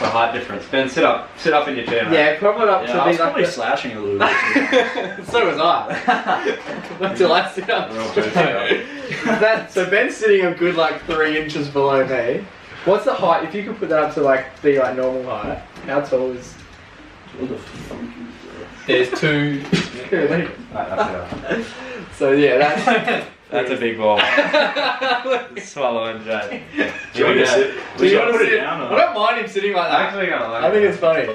the height difference. Ben, sit up in your chair, mate. Yeah, prop it up Yeah, to I be was like probably slashing a little bit. So was I. Until I sit up. We're all boosting up. So Ben's sitting a good like 3 inches below me. What's the height? If you could put that up to like be like normal height, how tall is? What the fuck is that? There's 2. Right, that's So yeah, that's. That's a big ball. Swallowing Jay. Do you want to sit? Do you want to put it sit? down? I don't mind him sitting like that. Actually, gonna like I think it's funny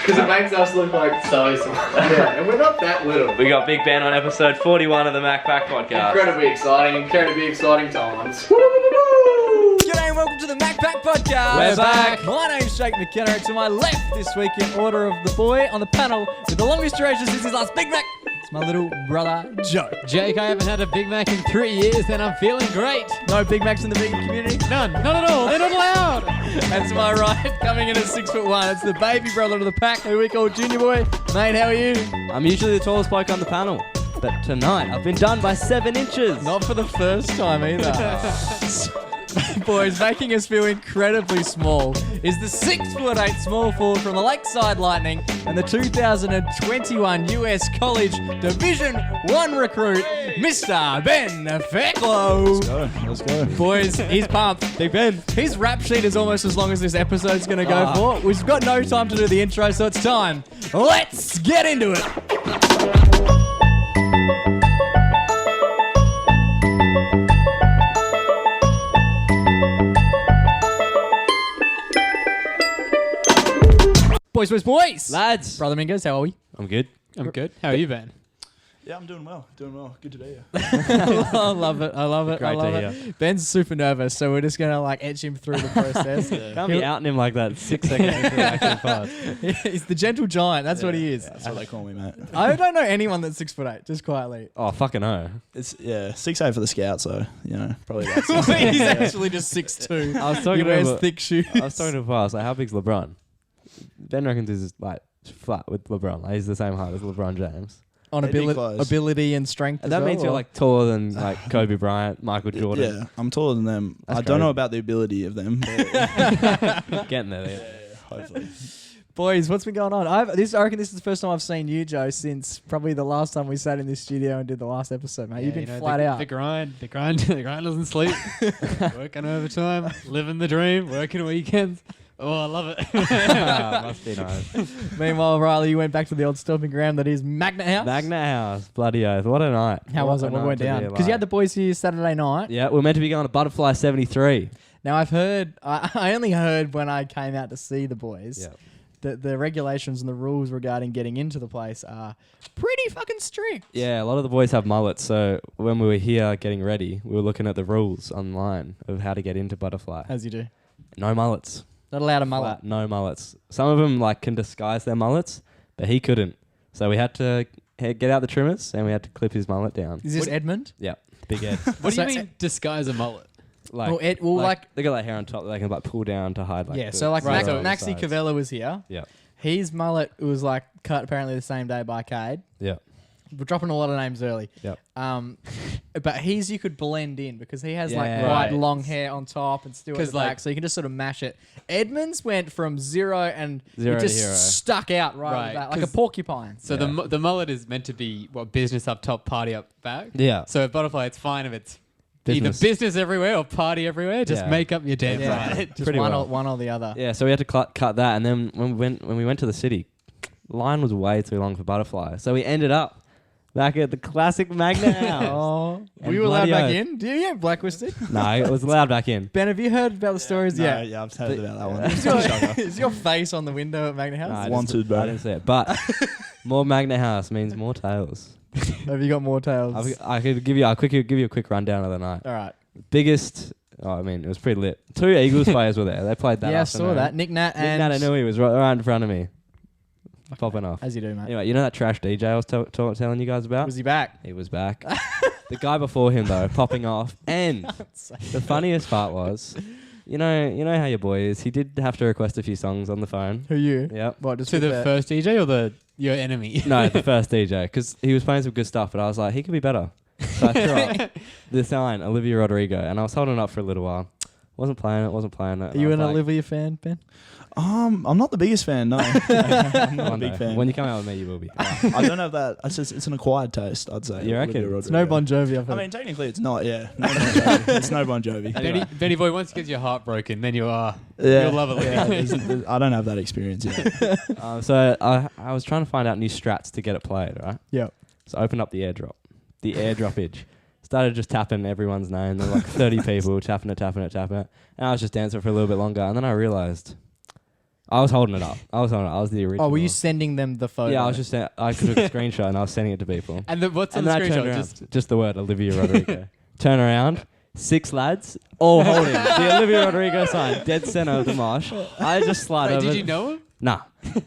because it makes us look like so small. Yeah, and we're not that little. We got Big Ben on episode 41 of the MacPack Podcast. Incredibly exciting times. G'day and welcome to the MacPack Podcast. We're back. My name's Jake McKenna. To my left this week in order of the boy on the panel with the longest duration since his last Big Mac. It's my little brother, Joe. Jake, I haven't had a Big Mac in 3 years and I'm feeling great. No Big Macs in the vegan community? None at all. They're not allowed. And to my right, coming in at 6'1", it's the baby brother of the pack, who we call Junior Boy. Mate, how are you? I'm usually the tallest bloke on the panel, but tonight I've been done by 7 inches. Not for the first time either. Boys, making us feel incredibly small is the 6'8" small forward from the Lakeside Lightning and the 2021 US College Division 1 recruit, Mr. Ben Fairclough. Let's go. Boys, he's pumped. Big Ben. His rap sheet is almost as long as this episode's going to go for. We've got no time to do the intro, so it's time. Let's get into it. Boys. Lads. Brother Mingos, how are we? I'm good. I'm good. How are you, Ben? Yeah, I'm doing well. Good to be here. I love it. Great to hear. Ben's super nervous, so we're just going to like etch him through the process. Can't be outing him like that 6 seconds into the actual pod. He's the gentle giant. That's what he is. That's what they call me, mate. I don't know anyone that's 6'8", just quietly. Oh, fucking no. It's 6'8" for the scout, so probably about 6'8". He's actually just 6'2". I was He talking wears about, thick shoes. I was talking to Paul, I was like, how big's LeBron? Ben reckons he's like flat with LeBron. Like, he's the same height as LeBron James. On They'd be close. ability and strength. And that means you're like taller than like Kobe Bryant, Michael Jordan. Yeah, I'm taller than them. That's I don't know crazy. about the ability of them. But Getting there. Yeah. hopefully. Boys, what's been going on? I reckon this is the first time I've seen you, Joe, since probably the last time we sat in this studio and did the last episode, mate. You've been flat out. The grind doesn't sleep. Working overtime, living the dream, working weekends. Oh, I love it. Must be nice. Meanwhile, Riley, you went back to the old stomping ground that is Magnet House. Magnet House. Bloody oath. What a night. How was it? a What night went to be down? Because you alive. had the boys here Saturday night. Yeah, we're meant to be going to Butterfly 73. Now, I've heard, I only heard when I came out to see the boys, Yeah. that the regulations and the rules regarding getting into the place are pretty fucking strict. Yeah, a lot of the boys have mullets, so when we were here getting ready, we were looking at the rules online of how to get into Butterfly. As you do. No mullets. Not allowed a mullet. Flat, no mullets. Some of them like can disguise their mullets, but he couldn't. So we had to get out the trimmers and we had to clip his mullet down. Is this Edmund? Yeah, big Ed. What do you So- mean disguise a mullet? Like, like they got like hair on top that they can like pull down to hide. Like yeah, the so like Right, so Maxi sides. Cavella was here. Yeah, His mullet was like cut apparently the same day by Cade. yeah, We're dropping a lot of names early. yeah. But his you could blend in because he has like Yeah. white Right. long hair on top and still at 'Cause, the back, like- so you can just sort of mash it. Edmonds went from zero and Zero it to just hero. stuck out right, Right, at the back, like a 'cause- porcupine. So Yeah. the mullet is meant to be business up top, party up back. Yeah. So at Butterfly, it's fine if it's Business. either business everywhere or party everywhere. Just Yeah. make up your damn Yeah, mind. just Pretty one, well. one or the other. Yeah, so we had to cut that, and then when we went to the city, line was way too long for Butterfly, so we ended up back at the classic Magnet House. Oh, And were you allowed bloody back oath. in? Do you get blacklisted? No, it was allowed back in. Ben, have you heard about the stories No, yet? yeah, I've heard about that one. Is your, is your face on the window at Magnet House? No, I Wanted, didn't- bro. I didn't see it, but more Magnet House means more tails. Have you got more tales? I could give you a quick rundown of the night. All right. Biggest. Oh, I mean, it was pretty lit. 2 Eagles players were there. They played that. Yeah, I saw afternoon. that. Nick Nat Nick and... Natanui was right in front of me, popping off. As you do, mate. Anyway, you know that trash DJ I was telling you guys about? Was he back? He was back. The guy before him though, popping off. And the funniest part was, you know how your boy is. He did have to request a few songs on the phone. Who you? Yep. What, just To with the that? first DJ or your enemy? No, the first DJ, because he was playing some good stuff, but I was like, he could be better. So I threw up the sign, Olivia Rodrigo, and I was holding it up for a little while. Wasn't playing it. Are you an Olivia fan, Ben? I'm not the biggest fan. No, I'm not a big fan. When you come out with me, you will be. I don't have that. It's an acquired taste. I'd say. You reckon? Olivia It's no Rodrigo. Bon Jovi. I've I heard. mean, technically, it's not. Yeah, no Bon Jovi. It's no Bon Jovi. Anyway. Benny boy, once you get your heart broken, then you are. Yeah, You'll love it. yeah, I don't have that experience yet. So I was trying to find out new strats to get it played, right? Yeah. So I opened up the airdroppage. Started just tapping everyone's name. There were like 30 people tapping it. And I was just dancing for a little bit longer. And then I realized I was holding it up. I was the original. Oh, were you sending them the photo? Yeah, I was just I took a screenshot and I was sending it to people. And what's on And the then I turned screenshot? around, just the word Olivia Rodrigo. Turn around. 6 lads, all holding the Olivia Rodrigo sign, dead center of the mosh. I just slide Wait, over. did you know him? Nah.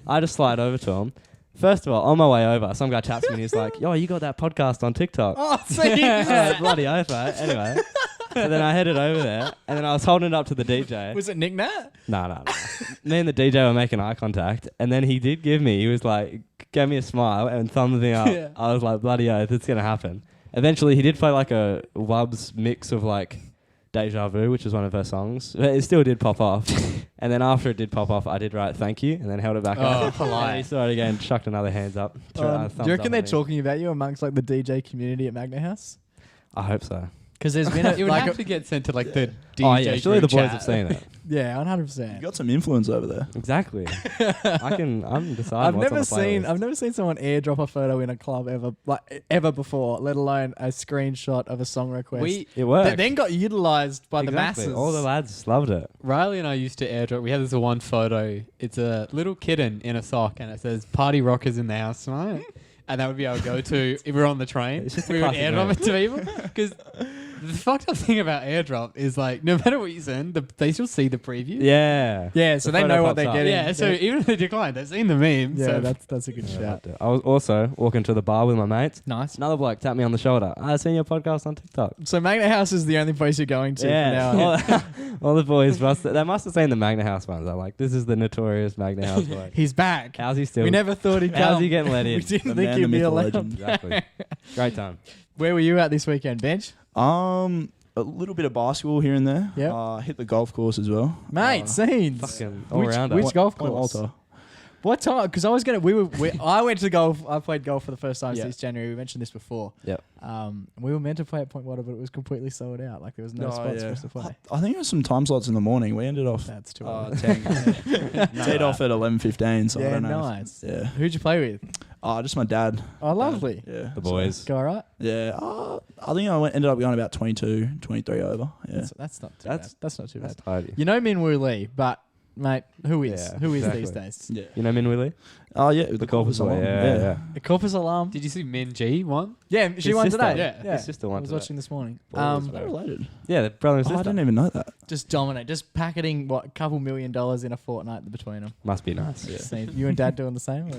I just slide over to him. First of all, on my way over, some guy taps me and he's like, yo, you got that podcast on TikTok. Oh, see? Bloody oath, right? Anyway. So then I headed over there and then I was holding it up to the DJ. Was it Nick Nat? No. Me and the DJ were making eye contact and then he did he was like, gave me a smile and thumbs me up. Yeah. I was like, bloody oath, it's going to happen. Eventually he did play like a Wubs mix of like Deja Vu, which is one of her songs. But it still did pop off. And then after it did pop off, I did write thank you and then held it back up. polite. And he saw it again, chucked another hands up. Do you reckon they're talking about you amongst like the DJ community at Magna House? I hope so. Because there's been a, You would like have to get sent to like the DJ Oh yeah, surely the group boys chat. have seen it. yeah, You 100%. got some influence over there. Exactly. I'm deciding I've what's never on the seen playlist. someone airdrop a photo in a club ever before, let alone a screenshot of a song request. It worked. that then got utilized by the masses. All the lads loved it. Riley and I used to airdrop. We had this one photo. It's a little kitten in a sock, and it says "Party Rockers in the house tonight." And that would be our go-to if we were on the train. It's just a We would classic airdrop move. it to people because the fucked up thing about airdrop is like no matter what you send, they still see the preview. Yeah. Yeah, so The they photo know what pops they're up. getting. Yeah, so even if they decline, they've seen the meme. yeah, so that's a good Yeah, I shout. loved it. I was also walking to the bar with my mates. Nice. Another bloke tapped me on the shoulder. I seen your podcast on TikTok. So Magna House is the only place you're going to from now on. Yeah. All the boys must have seen the Magna House ones. I'm like, this is the notorious Magna House bloke. He's back. How's he still? We never thought he'd come. How's he getting let We in? didn't The think man, he'd the be myth, the allowed. legend. Exactly. Great time. Where were you at this weekend, Bench? A little bit of basketball here and there. Yep. Hit the golf course as well. Mate, scenes. Fucking all Which- around which us. golf Point course? Walter. What time? Because I was gonna. I went to golf. I played golf for the first time Yeah. since January. We mentioned this before. Yep. We were meant to play at Point Water, but it was completely sold out. Like there was no spots for us to play. I think it was some time slots in the morning. We ended off That's too early. 10. Teed off at 11:15. So I Yeah, don't know. nice. Yeah. Who'd you play with? Just my dad. Oh, lovely. Yeah. The boys. Go all right. Yeah. I think ended up going about 22, 23 over. Yeah. That's not too That's- bad. That's not too That's bad. tidy. You know Min Woo Lee, but mate, who is Yeah, these exactly. days? Yeah. You know Min Willie? Oh yeah. The golfers along. Yeah. A corpus alarm. did you see Min G one? Yeah, she His won sister. today. Yeah. His sister I won was today. watching this morning. Balls, They're related. Yeah, the brother and Oh, sister. I didn't even know that. Just dominate. Just packeting a couple $1 million in a fortnight between them. Must be nice. You and Dad doing the same? Or?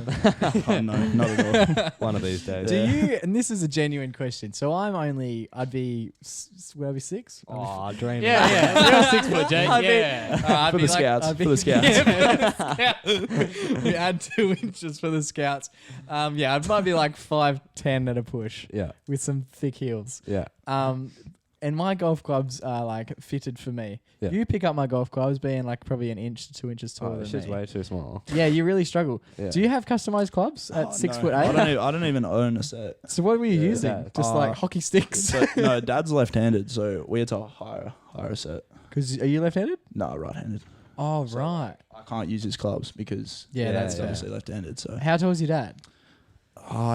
Oh no, not at all. One of these days. Do you? And this is a genuine question. So I'd be 6? Oh, dream. Yeah. You're 6 foot, Jake. I'd be- Yeah. For the scouts. For the scouts. We add 2 inches for the scouts. I might be like 5'10" at a push Yeah. with some thick heels. Yeah. And my golf clubs are like fitted for me. Yeah. You pick up my golf clubs being like probably 1 inch to 2 inches taller Oh, it's than just me. way too small. Yeah, you really struggle. Yeah. Do you have customized clubs at Oh, 6'8"? no. I don't even own a set. So what were you Yeah. using? Yeah. Just like hockey sticks? So, no, Dad's left-handed, so we had to hire a set. Because are you left-handed? No, right-handed. Oh, So, right. I can't use his clubs because Yeah, that's he's fair. obviously left-handed. So How tall is your dad?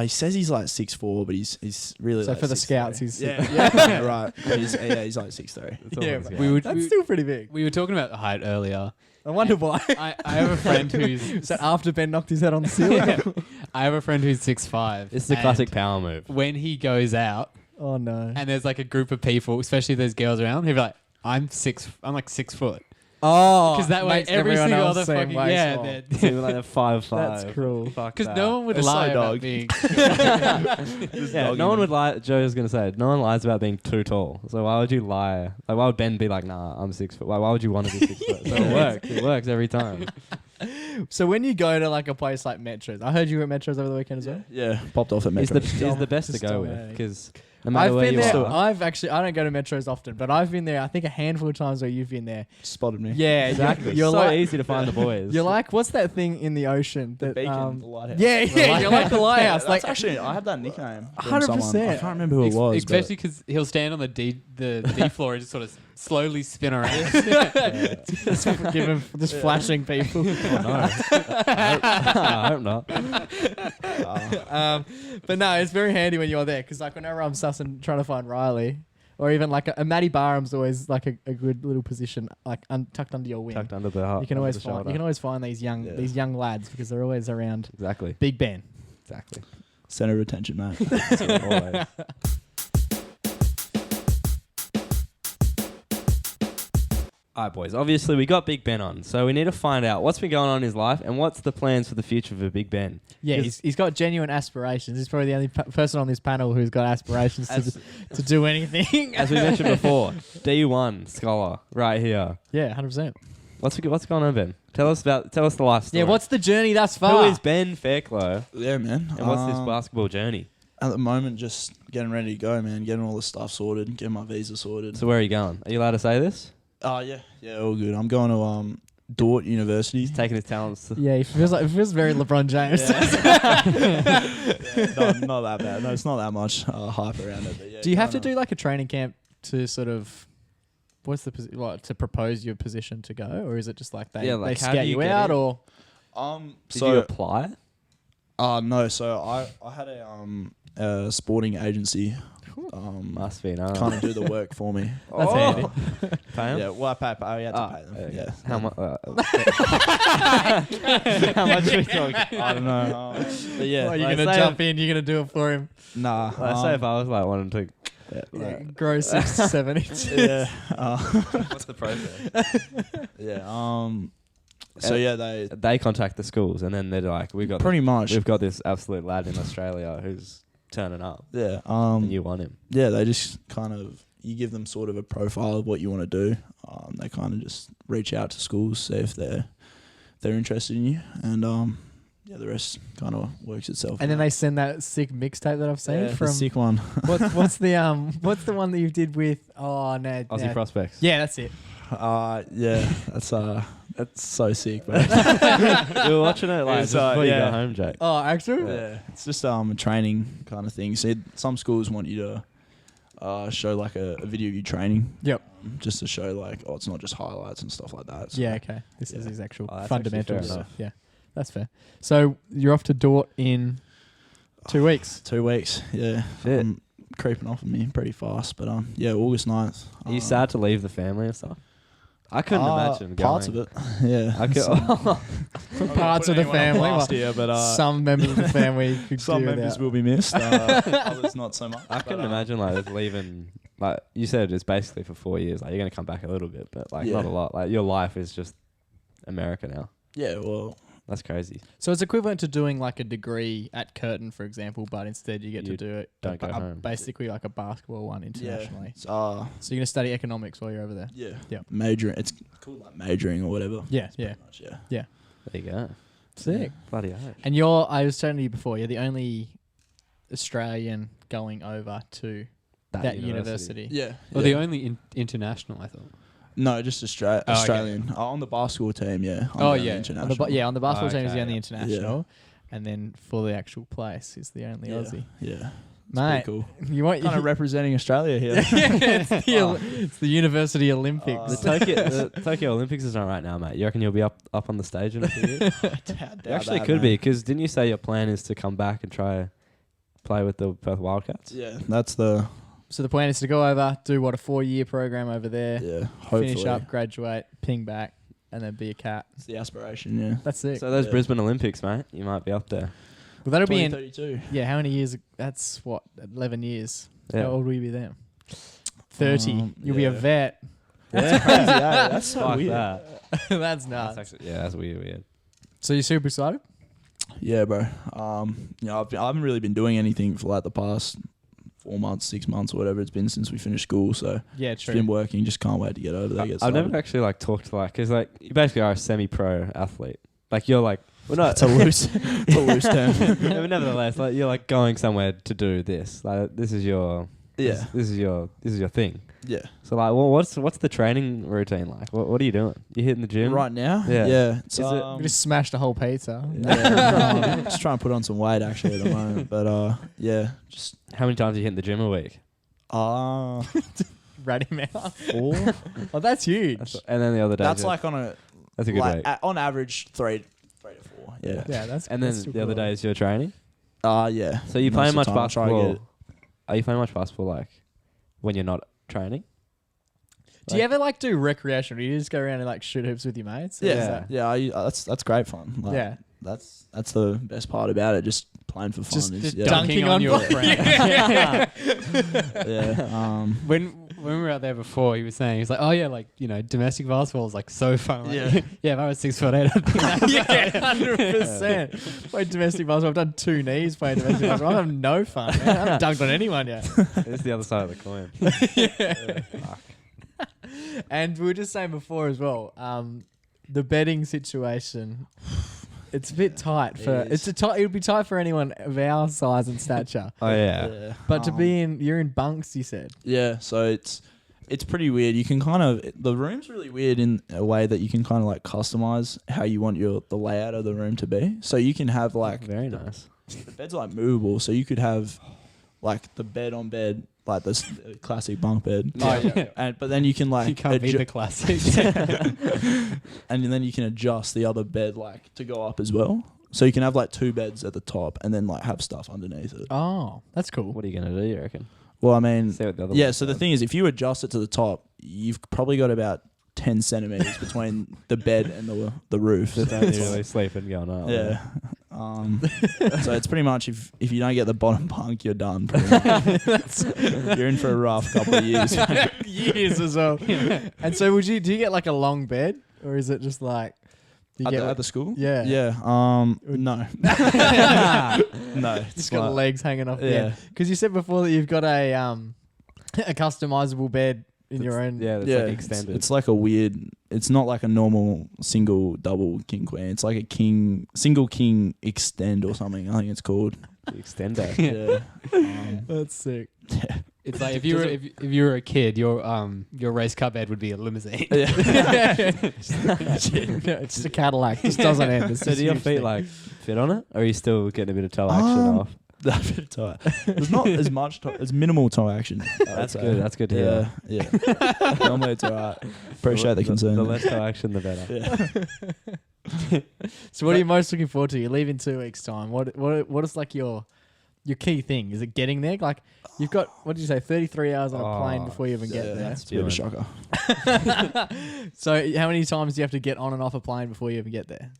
he says he's like 6'4", but he's really So like for the 6'3". scouts, he's yeah, right. But he's like 6'3". yeah, That's We would. that's still pretty big. We were talking about height earlier. I wonder why. I have a friend who's. Is that after Ben knocked his head on the ceiling? I have a friend who's 6'5". It's the and classic power move. When he goes out Oh no. and there's like a group of people, especially if there's girls around, he'll be like, I'm like 6 foot. Oh, Because that way makes every everyone single else other seem fucking way yeah. small. So you're like a 5'5". That's cruel. Because Because no one would It's lie so about dog. being. Yeah, no one would lie. Joe was gonna say no one lies about being too tall. So why would you lie? Like, why would Ben be like, nah, I'm 6 foot? Why would you want to be 6 foot? So it works. It works every time. So when you go to like a place like Metros, I heard you were at Metros over the weekend as well. Yeah, popped off at He's Metro. the best to Just go with dominating. because No matter I've where been you there. are. I don't go to metros often, but I've been there. I think a handful of times where you've been there. Spotted me. Yeah, Exactly. You're so like, easy to find the boys. you're like, what's that thing in the ocean? The That, beacon, the lighthouse. yeah, you're like the lighthouse. That's Like, actually, I had that nickname. from 100%. someone. I can't remember who it was. Especially because he'll stand on the D floor and just sort of slowly spin around. just give him just flashing people. Oh, no. I hope not. But no, it's very handy when you're there because like whenever I'm sussing trying to find Riley, or even like a Matty Barham's always like a good little position, like tucked under your wing. Tucked under the heart. You can always find these young lads because they're always around Exactly. Big Ben. Exactly. Center of attention, mate. Always. All right, boys. Obviously, we got Big Ben on, so we need to find out what's been going on in his life and what's the plans for the future for Big Ben. Yeah, he's got genuine aspirations. He's probably the only person on this panel who's got aspirations to do anything. As we mentioned before, D1 scholar right here. Yeah, 100%. What's going on, Ben? Tell us the life story. Yeah, what's the journey thus far? Who is Ben Fairclough, Yeah, man. and what's this basketball journey? At the moment, just getting ready to go, man. Getting all the stuff sorted, getting my visa sorted. So where are you going? Are you allowed to say this? Yeah, all good. I'm going to Dort University. He's taking his talents. Yeah, it feels very LeBron James. No, not that bad. No, it's not that much hype around it. But yeah, Do you have to do like a training camp to sort of what's the to propose your position to go, or is it just like they how scout do you you get out, in? or Did you apply? No. So I had a sporting agency. Must be, no. Kind of do the work for me. That's handy. Pay him? Yeah, well, I had to pay them. Okay. Yeah. How much? How much are we talking? I don't know. But yeah, Well, you're like, gonna say jump in, you're gonna do it for him. nah. Let's say if I was like wanting to. Yeah, grow 6 to 7 inches. Yeah. What's the process? Yeah. So yeah, They contact the schools and then they're like, we've got this absolute lad in Australia who's turning up. Yeah. And you want him. Yeah, they just kind of, you give them sort of a profile of what you want to do. They kind of just reach out to schools, see if they're interested in you, and yeah, the rest kind of works itself. And then they send that sick mixtape that I've seen the from sick one. what's the one that you did with Aussie Prospects. Yeah, that's it. Yeah, that's so sick, bro. You were watching it like It's, just before you yeah. go home, Jake. Oh, actually? Yeah, it's just a training kind of thing. So some schools want you to show like a video of you training. Yep. Just to show like, it's not just highlights and stuff like that. So Yeah, okay. This is his actual Oh, that's fundamentals. actually fair enough. Yeah, that's fair. So you're off to Dort in 2 weeks. 2 weeks. Yeah. Shit. Creeping off of me pretty fast, but yeah, August 9th. Are you sad to leave the family and stuff? I couldn't imagine going. Parts of it. Yeah. I could, Parts of the family. But Some members of the family could some do members without. will be missed. Others not so much. I couldn't imagine like just leaving. Like you said, it's basically for 4 years. Like you're gonna come back a little bit, but like Yeah. not a lot. Like your life is just America now. Yeah, well, That's crazy. So it's equivalent to doing like a degree at Curtin, for example, but instead you get You to do it don't go home. basically like a basketball one internationally. yeah. So you're gonna study economics while you're over there. Yeah. Yeah. Majoring. It's called like majoring or whatever. Yeah, yeah, Pretty much, yeah. There you go. sick. Bloody hell. And I was telling you before, you're the only Australian going over to that university. Yeah. Well, the only international, I thought. No, just okay. Australian. On the basketball team, yeah. I'm Oh the only yeah, international. on the basketball team is the Okay, only yeah. international, and then for the actual place is the only Yeah. Aussie. Yeah. It's Mate, pretty cool. you want Kind of representing Australia here. it's the University Olympics. The Tokyo Olympics is on right now, mate. You reckon you'll be up on the stage in a few years? Doubt You actually that, could man. be, because didn't you say your plan is to come back and try play with the Perth Wildcats? Yeah, that's the So the plan is to go over, do a 4-year program over there, hopefully. finish up, graduate, ping back, and then be a cat. It's the aspiration, yeah. That's it. So those Yeah. Brisbane Olympics, mate, you might be up there. Well, that'll be in 2032. how many years? That's 11 years. Yeah. How old will you be then? 30. You'll be a yeah. vet. That's crazy, yeah. That's so Fuck weird. that. That's nuts. That's actually, that's weird. So you're super excited? Yeah, bro. I haven't really been doing anything for like the past 4 months, 6 months, or whatever it's been since we finished school. So Yeah, it's true. been working. Just can't wait to get over there. Get I've started. never actually talked to because you basically are a semi-pro athlete. Like you're well, no, It's a loose, it's a loose term. but nevertheless, you're going somewhere to do this. Like this is your Yeah. This is your thing. Yeah. So like, well, what's the training routine like? What are you doing? You hitting the gym Right now? Yeah. Yeah. Is it- We just smashed a whole pizza. Yeah, just trying to put on some weight actually at the moment. But yeah, just How many times are you hitting the gym a week? Rat him out. 4. Oh, that's huge. And then the other day. That's like on a that's a good week. on average 3 to 4. Yeah. Yeah, that's. And then that's the other cool. day is your training. Yeah. So you Most playing of the much time I try to basketball? get it. Are you playing much basketball like when you're not training? Do you ever like do recreational? Do you just go around and like shoot hoops with your mates? Or is Yeah. that- Yeah. That's great fun. Like, Yeah. That's the best part about it. Just playing for fun. Just is, dunking Dunking on on your friend. yeah. When we were out there before, he was saying, he's like, oh yeah, like, you know, domestic basketball is like so fun. Like, Yeah. yeah, if I was 6'8", I'd think that's Yeah, 100%. Played domestic basketball. I've done 2 knees playing domestic basketball. I'm having no fun, man. I haven't dunked on anyone yet. It's the other side of the coin. And we were just saying before as well, the betting situation. It's a bit tight for It is. it would be tight for anyone of our size and stature. Oh yeah. But to be you're in bunks, you said. Yeah, so it's pretty weird. You can kind of the room's really weird in a way that you can kind of like customize how you want the layout of the room to be. So you can have like Very nice. the bed's like movable, so you could have like the bed on bed, like this classic bunk bed. Oh, yeah. But then you can like you can't beat the classics. and then you can adjust the other bed like to go up as well. So you can have like 2 beds at the top and then like have stuff underneath it. Oh, that's cool. What are you gonna do? You reckon? Well, I mean, See what the other yeah. one's So the done. thing is, if you adjust it to the top, you've probably got about 10 centimeters between the bed and the roof. Just So only it's- really sleeping going on. yeah. So it's pretty much if you don't get the bottom bunk, you're done. Pretty much. You're in for a rough couple of years. Years as well. And so do you get like a long bed, or is it just like you get At the school? Yeah. Yeah. No. No. just got like- legs hanging off the Yeah. end? Because you said before that you've got a customizable bed in your own. Yeah, that's Yeah, like extended. It's like a weird. It's not like a normal single, double, king, queen. It's like a single king extend or something. I think it's called. the extender. Yeah. That's sick. It's like if you were if you were a kid, your race car bed would be a limousine. It's just a Cadillac. Just doesn't end. It's So just do your huge feet thing. like fit on it, or are you still getting a bit of toe action off? That's a bit tight. There's not as much. There's minimal toe action. That's good. That's good to hear. Yeah. Normally it's alright. Appreciate the concern. The less toe action, the better. Yeah. So what are you most looking forward to? You leave in 2 weeks' time. What is like your key thing? Is it getting there? Like you've got, what did you say, 33 hours on a plane Oh, before you even get Yeah, there. that's a bit of a shocker. So how many times do you have to get on and off a plane before you even get there?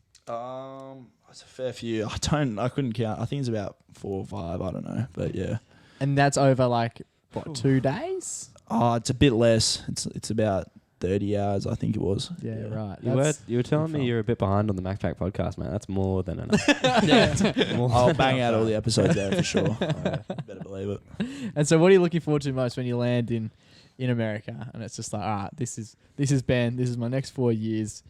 It's a fair few. I couldn't count. I think it's about 4 or 5. I don't know, but yeah. And that's over like what, 2 days? It's a bit less. It's about 30 hours. I think it was. Yeah, right. You were telling me fun. you're a bit behind on the MacPack podcast, man. That's more than enough. I'll bang out all the episodes there for sure. Better believe it. And so what are you looking forward to most when you land in America? And it's just like, all right, this is Ben. This is my next 4 years.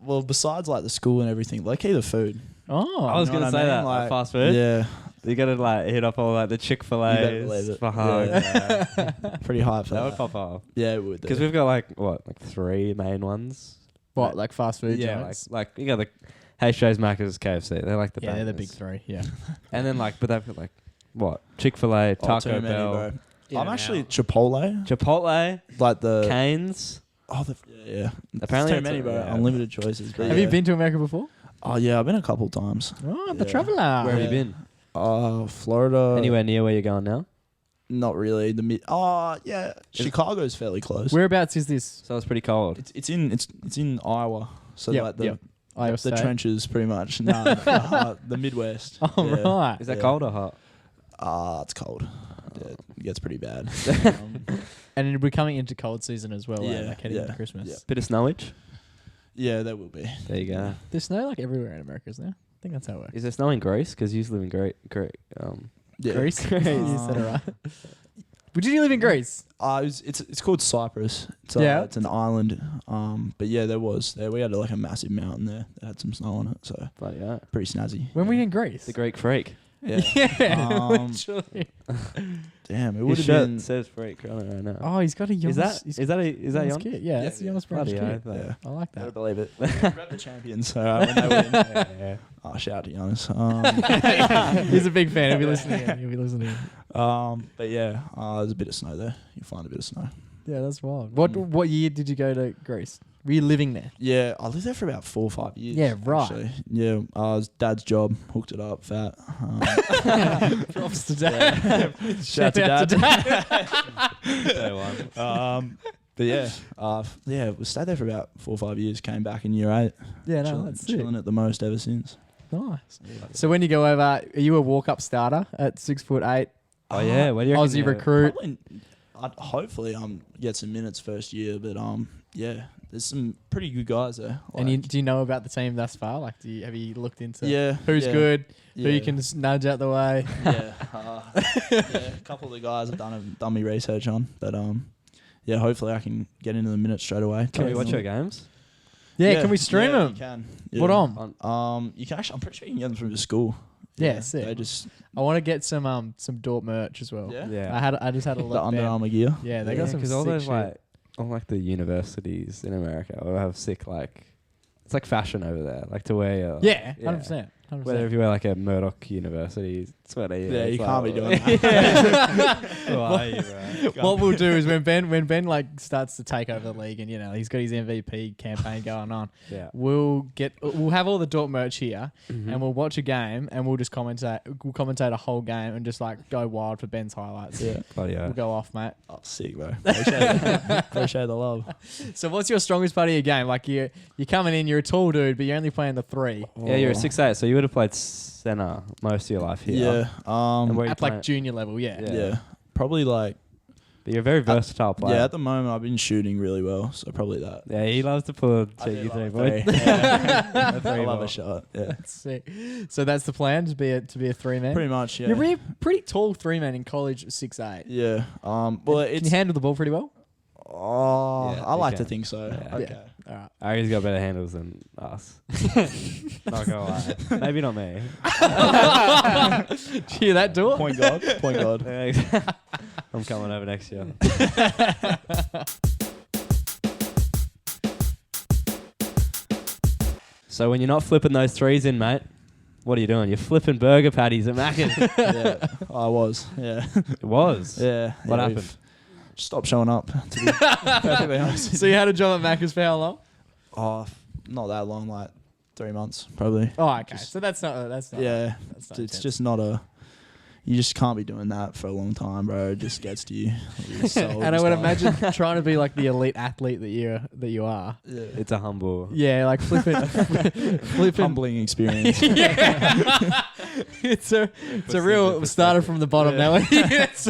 Well, besides like the school and everything, like the food. Oh, I was You know gonna what I say mean? that Like, fast food. Yeah, You gotta like hit up all like the better believe Chick-fil-A's it. for hug. Yeah. pretty hyped for That that. would pop off Yeah, it would. because we've got like 3 main ones. what, like fast food Yeah, joints? like you got the H.J.'s, Macca's, KFC. They're like the Yeah, they're the bangers. big 3. Yeah. And then like, but they've got like what Chick-fil-A, Oh, Taco too many, Bell, bro. In I'm and actually out. Chipotle, Chipotle, like the Canes. yeah. Apparently It's too it's many, a- bro. yeah. Unlimited choices. But Have yeah. you been to America before? Oh yeah, I've been a couple times. Oh, the Yeah. traveller. Where have Yeah. you been? Florida. Anywhere near where you're going now? Not really. Yeah. Chicago's fairly close. Whereabouts is this? So it's pretty cold. It's in Iowa. So Yep, like the yep. Iowa the State. trenches, pretty much. No, the Midwest. Oh, Yeah. right. Is that Yeah. cold or hot? It's cold. Yeah, it gets pretty bad. And we're coming into cold season as well, Yeah, like heading into yeah, Christmas. yeah. Bit of snowage. Yeah, there will be. There you go. There's snow like everywhere in America, isn't there? I think that's how it works. Is there snow in Greece? Because you live in Greece. Yeah. Greece? You said it right. But did you live in Greece? It's called Cyprus. Yeah. It's an island. But yeah, we had like a massive mountain there that had some snow on it, so Bloody yeah. pretty snazzy. When were you in Greece? The Greek freak. Yeah. Yeah, Um, literally. Damn, it His would have shirt been. says freak on it right now. Oh, he's got a Giannis. Is that Giannis? kit? Yeah, that's the Giannis Brothers Bloody kit. oath, Yeah. I like Gotta that. believe it. Rep the champions. So when they win. Yeah. Oh, shout out to Giannis. He's a big fan. He'll be listening. He'll be listening. But yeah, there's a bit of snow there. You'll find a bit of snow. Yeah, that's wild. What year did you go to Greece? Were you living there? Yeah, I lived there for about 4 or 5 years. Yeah, right. Actually. Yeah, it was dad's job. Hooked it up, fat. Props to Dad. Shout out to Day one. But yeah, we stayed there for about 4 or 5 years. Came back in year 8. Yeah, no, that's sick. chilling at the most ever since. Nice. So when you go over, are you a walk-up starter at 6'8"? Oh yeah, where do you reckon Aussie you- recruit. Probably, hopefully get some minutes first year, but yeah, there's some pretty good guys there. And do you know about the team thus far? Like, have you looked into who's yeah, good, who yeah. you can just nudge out the way? Yeah, a couple of the guys I've done me research on, but yeah, hopefully I can get into the minutes straight away. Can we watch your games? Yeah, can we stream them? You can. What Yeah. on? You can actually. I'm pretty sure you can get them from the school. Yeah, sick. They just I want to get some Dort merch as well. Yeah. I just had a look. the Under there. Armour gear. Yeah, they got some because all sick those shit. all the universities in America will have sick it's like fashion over there, like to wear your 100%. Whether if you wear like a Murdoch University sweater, Yeah, it's you like, can't be doing that. Who are you, bro? What we'll do is when Ben like starts to take over the league and he's got his MVP campaign going on, Yeah. we'll have all the Dort merch here and we'll watch a game and we'll just commentate a whole game and just like go wild for Ben's highlights. Yeah. Bloody We'll hell. go off, mate. Oh, sick, bro. Appreciate the love. So what's your strongest part of your game? Like you're coming in, you're a tall dude, but you're only playing the 3. Yeah, you're a 6'8", so you would have played center most of your life here. Yeah. And where you At like playing? junior level, yeah. Yeah. Probably like. But you're a very versatile player. Yeah, at the moment I've been shooting really well, so probably that. Yeah, he loves to pull a I do cheeky love a three. three. Yeah. Three I love ball. a shot. Yeah. Sick. So that's the plan, to be a 3-man? Pretty much. Yeah. You're a pretty tall 3-man in college, 6'8". Yeah. Well, Can it's. you handle the ball pretty well? Oh, Yeah, I you like to can. think so. Yeah. Okay. All right. Ari's got better handles than us. Not gonna lie. Maybe not me. Did you hear that, Dort? Point guard. Point guard. I'm coming over next year. So when you're not flipping those threes in, mate, what are you doing? You're flipping burger patties at Macca's. Yeah. I was. Yeah. It was. Yeah. What yeah, happened? we've Stopped showing up. To be perfectly honest. So you had a job at Macca's for how long? Oh, not that long. Like 3 months, probably. Oh, okay. So that's not. Yeah. That's not It's intense. just not a. You just can't be doing that for a long time, bro. It just gets to you. Your soul And I just would like- imagine trying to be like the elite athlete that you are. Yeah. It's a humble. Yeah, like flipping. Humbling experience. Yeah. it's a real starter from the bottom now. It's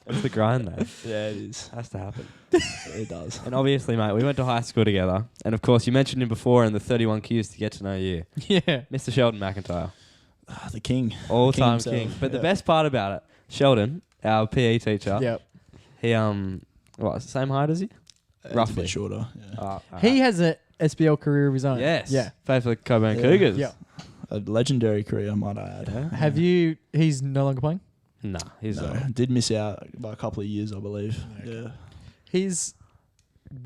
It's the grind, though. Yeah, it is. Has to happen. It does. And obviously, mate, we went to high school together. And of course, you mentioned him before in the 31 Qs to get to know you. yeah. Mr. Sheldon McIntyre. The king. All-time himself, king. But the yeah. best part about it, Sheldon, our PE teacher, Yep. he, same height as you? It's Roughly. a bit shorter. Yeah. He has a SBL career of his own. Yes. Yeah. Played for the Coburn Yeah. Cougars. Yeah. A legendary career, might I add. Yeah. Have you? He's no longer playing. Nah, he's No, did miss out by a couple of years, I believe. Yeah. His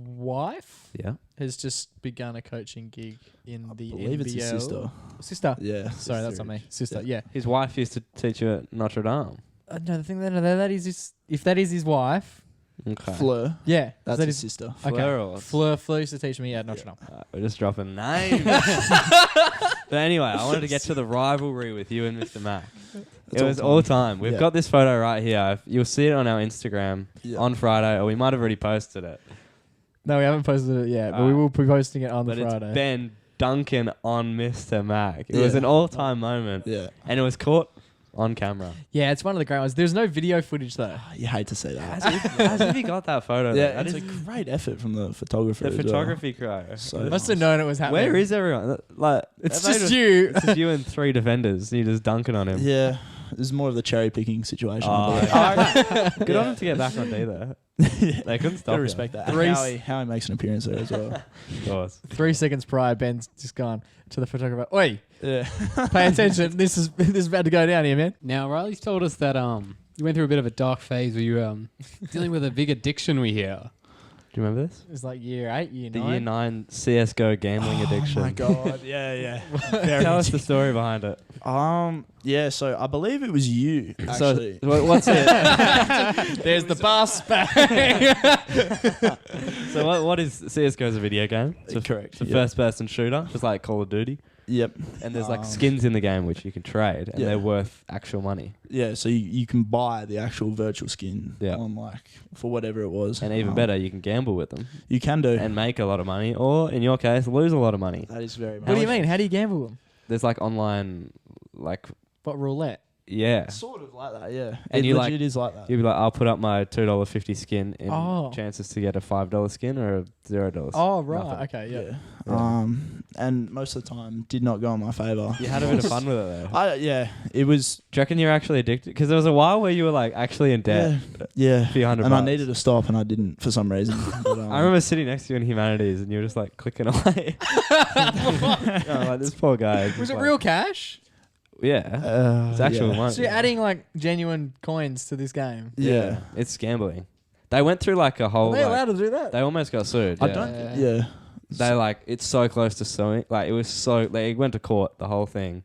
wife Yeah. has just begun a coaching gig in I the believe NBL. it's his sister. Sister. Yeah. Sorry, that's not me. Sister. Yeah. His wife used to teach you at Notre Dame. No, the thing that is his, if that is his wife, Okay. Fleur. yeah, That's that his is sister. Fleur or- Fleur used to teach me at Notre Dame. We're just dropping names. But anyway, I wanted to get to the rivalry with you and Mr. Mac. It was all time. We've Yeah. got this photo right here. You'll see it on our Instagram Yeah. on Friday, or we might have already posted it. No, we haven't posted it yet, but we will be posting it on But the it's Friday. Ben dunking on Mr. Mac. It was Yeah. an all-time moment, Yeah. and it was caught on camera. Yeah, it's one of the great ones. There's no video footage though. You hate to say that. As if he got that photo. Yeah, though. That it's a is great effort from the photographer. the as well. photography crew. So Must have known it was happening. Where is everyone? Like, It's they just made you. It's just you and 3 defenders. You just dunking on him. Yeah, this is more of the cherry picking situation. Oh, I believe. Good on him to get back on D there. They couldn't stop Gotta you. respect that. Three Howie makes an appearance there as well. Of course. 3 seconds prior, Ben's just gone to the photographer. Oi, Yeah. pay attention. This is about to go down here, man. Now, Riley's told us that you went through a bit of a dark phase where you were dealing with a big addiction we hear. Do you remember this? It was like year 8, year 9. The year 9 CSGO gambling addiction. Oh my god. Yeah. Tell us the story behind it. Yeah. So I believe it was you actually. So, what's it? There's the bus back. So what is CSGO? Is a video game? Correct. It's a Yep. first-person shooter, just like Call of Duty. Yep. And there's like skins in the game which you can trade, and Yeah. they're worth actual money. Yeah. So you can buy the actual virtual skin. Yeah. On like for whatever it was. And even better, you can gamble with them You can do. and make a lot of money, or in your case, lose a lot of money. That is very much. What do you mean? How do you gamble them? There's like online, like What, roulette? yeah. Sort of like that, yeah. And it you legit is like that. You'd be like, I'll put up my $2.50 skin in Oh. chances to get a $5 skin or a $0. Oh, right. Nothing. Okay, yeah. Yeah. And most of the time did not go in my favour. You had a bit of fun with it though. It was. Do you reckon you're actually addicted? Because there was a while where you were like actually in debt. Yeah. A few hundred And I bucks. needed to stop, and I didn't for some reason. But, I remember sitting next to you in humanities, and you were just like clicking away. Like this poor guy. is Was just it like- real cash? Yeah, it's actual yeah. money. So you're adding like genuine coins to this game. Yeah. It's gambling. They went through like a whole. Are they like- allowed to do that? They almost got sued. I yeah. don't. Yeah. They like it's so close to suing. Like it was so. They went to court the whole thing,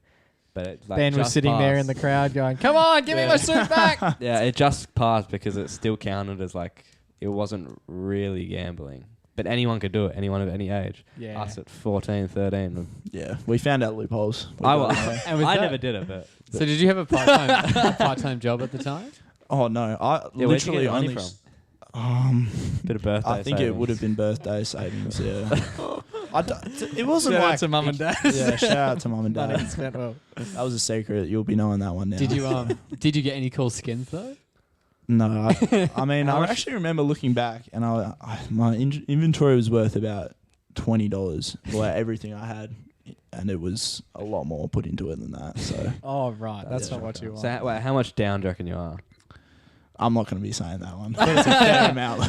but it, like, Ben was just sitting there in the passed. crowd going, "Come on, give me my suit back." Yeah, it just passed because it still counted as like it wasn't really gambling. But anyone could do it. Anyone of any age. Yeah. Us at 14, 13. Yeah. We found out loopholes. We I got was. away. And was I that- never did it, but So did you have a part-time job at the time? Oh no! I yeah, where'd you literally get your money only. from? Bit of birthday. I think it savings. would have been birthday savings. Yeah. It wasn't Shout out like to mum and dad. Yeah. Shout out to mum and Money dad. spent well. That was a secret. You'll be knowing that one now. Did you get any cool skins though? No, I mean, How I much- actually remember looking back, and my inventory was worth about $20, like everything I had, and it was a lot more put into it than that. So Oh right, that's Yeah. not what you want. So wait, how much down do you reckon you are? I'm not going to be saying that one. But it's a fair amount.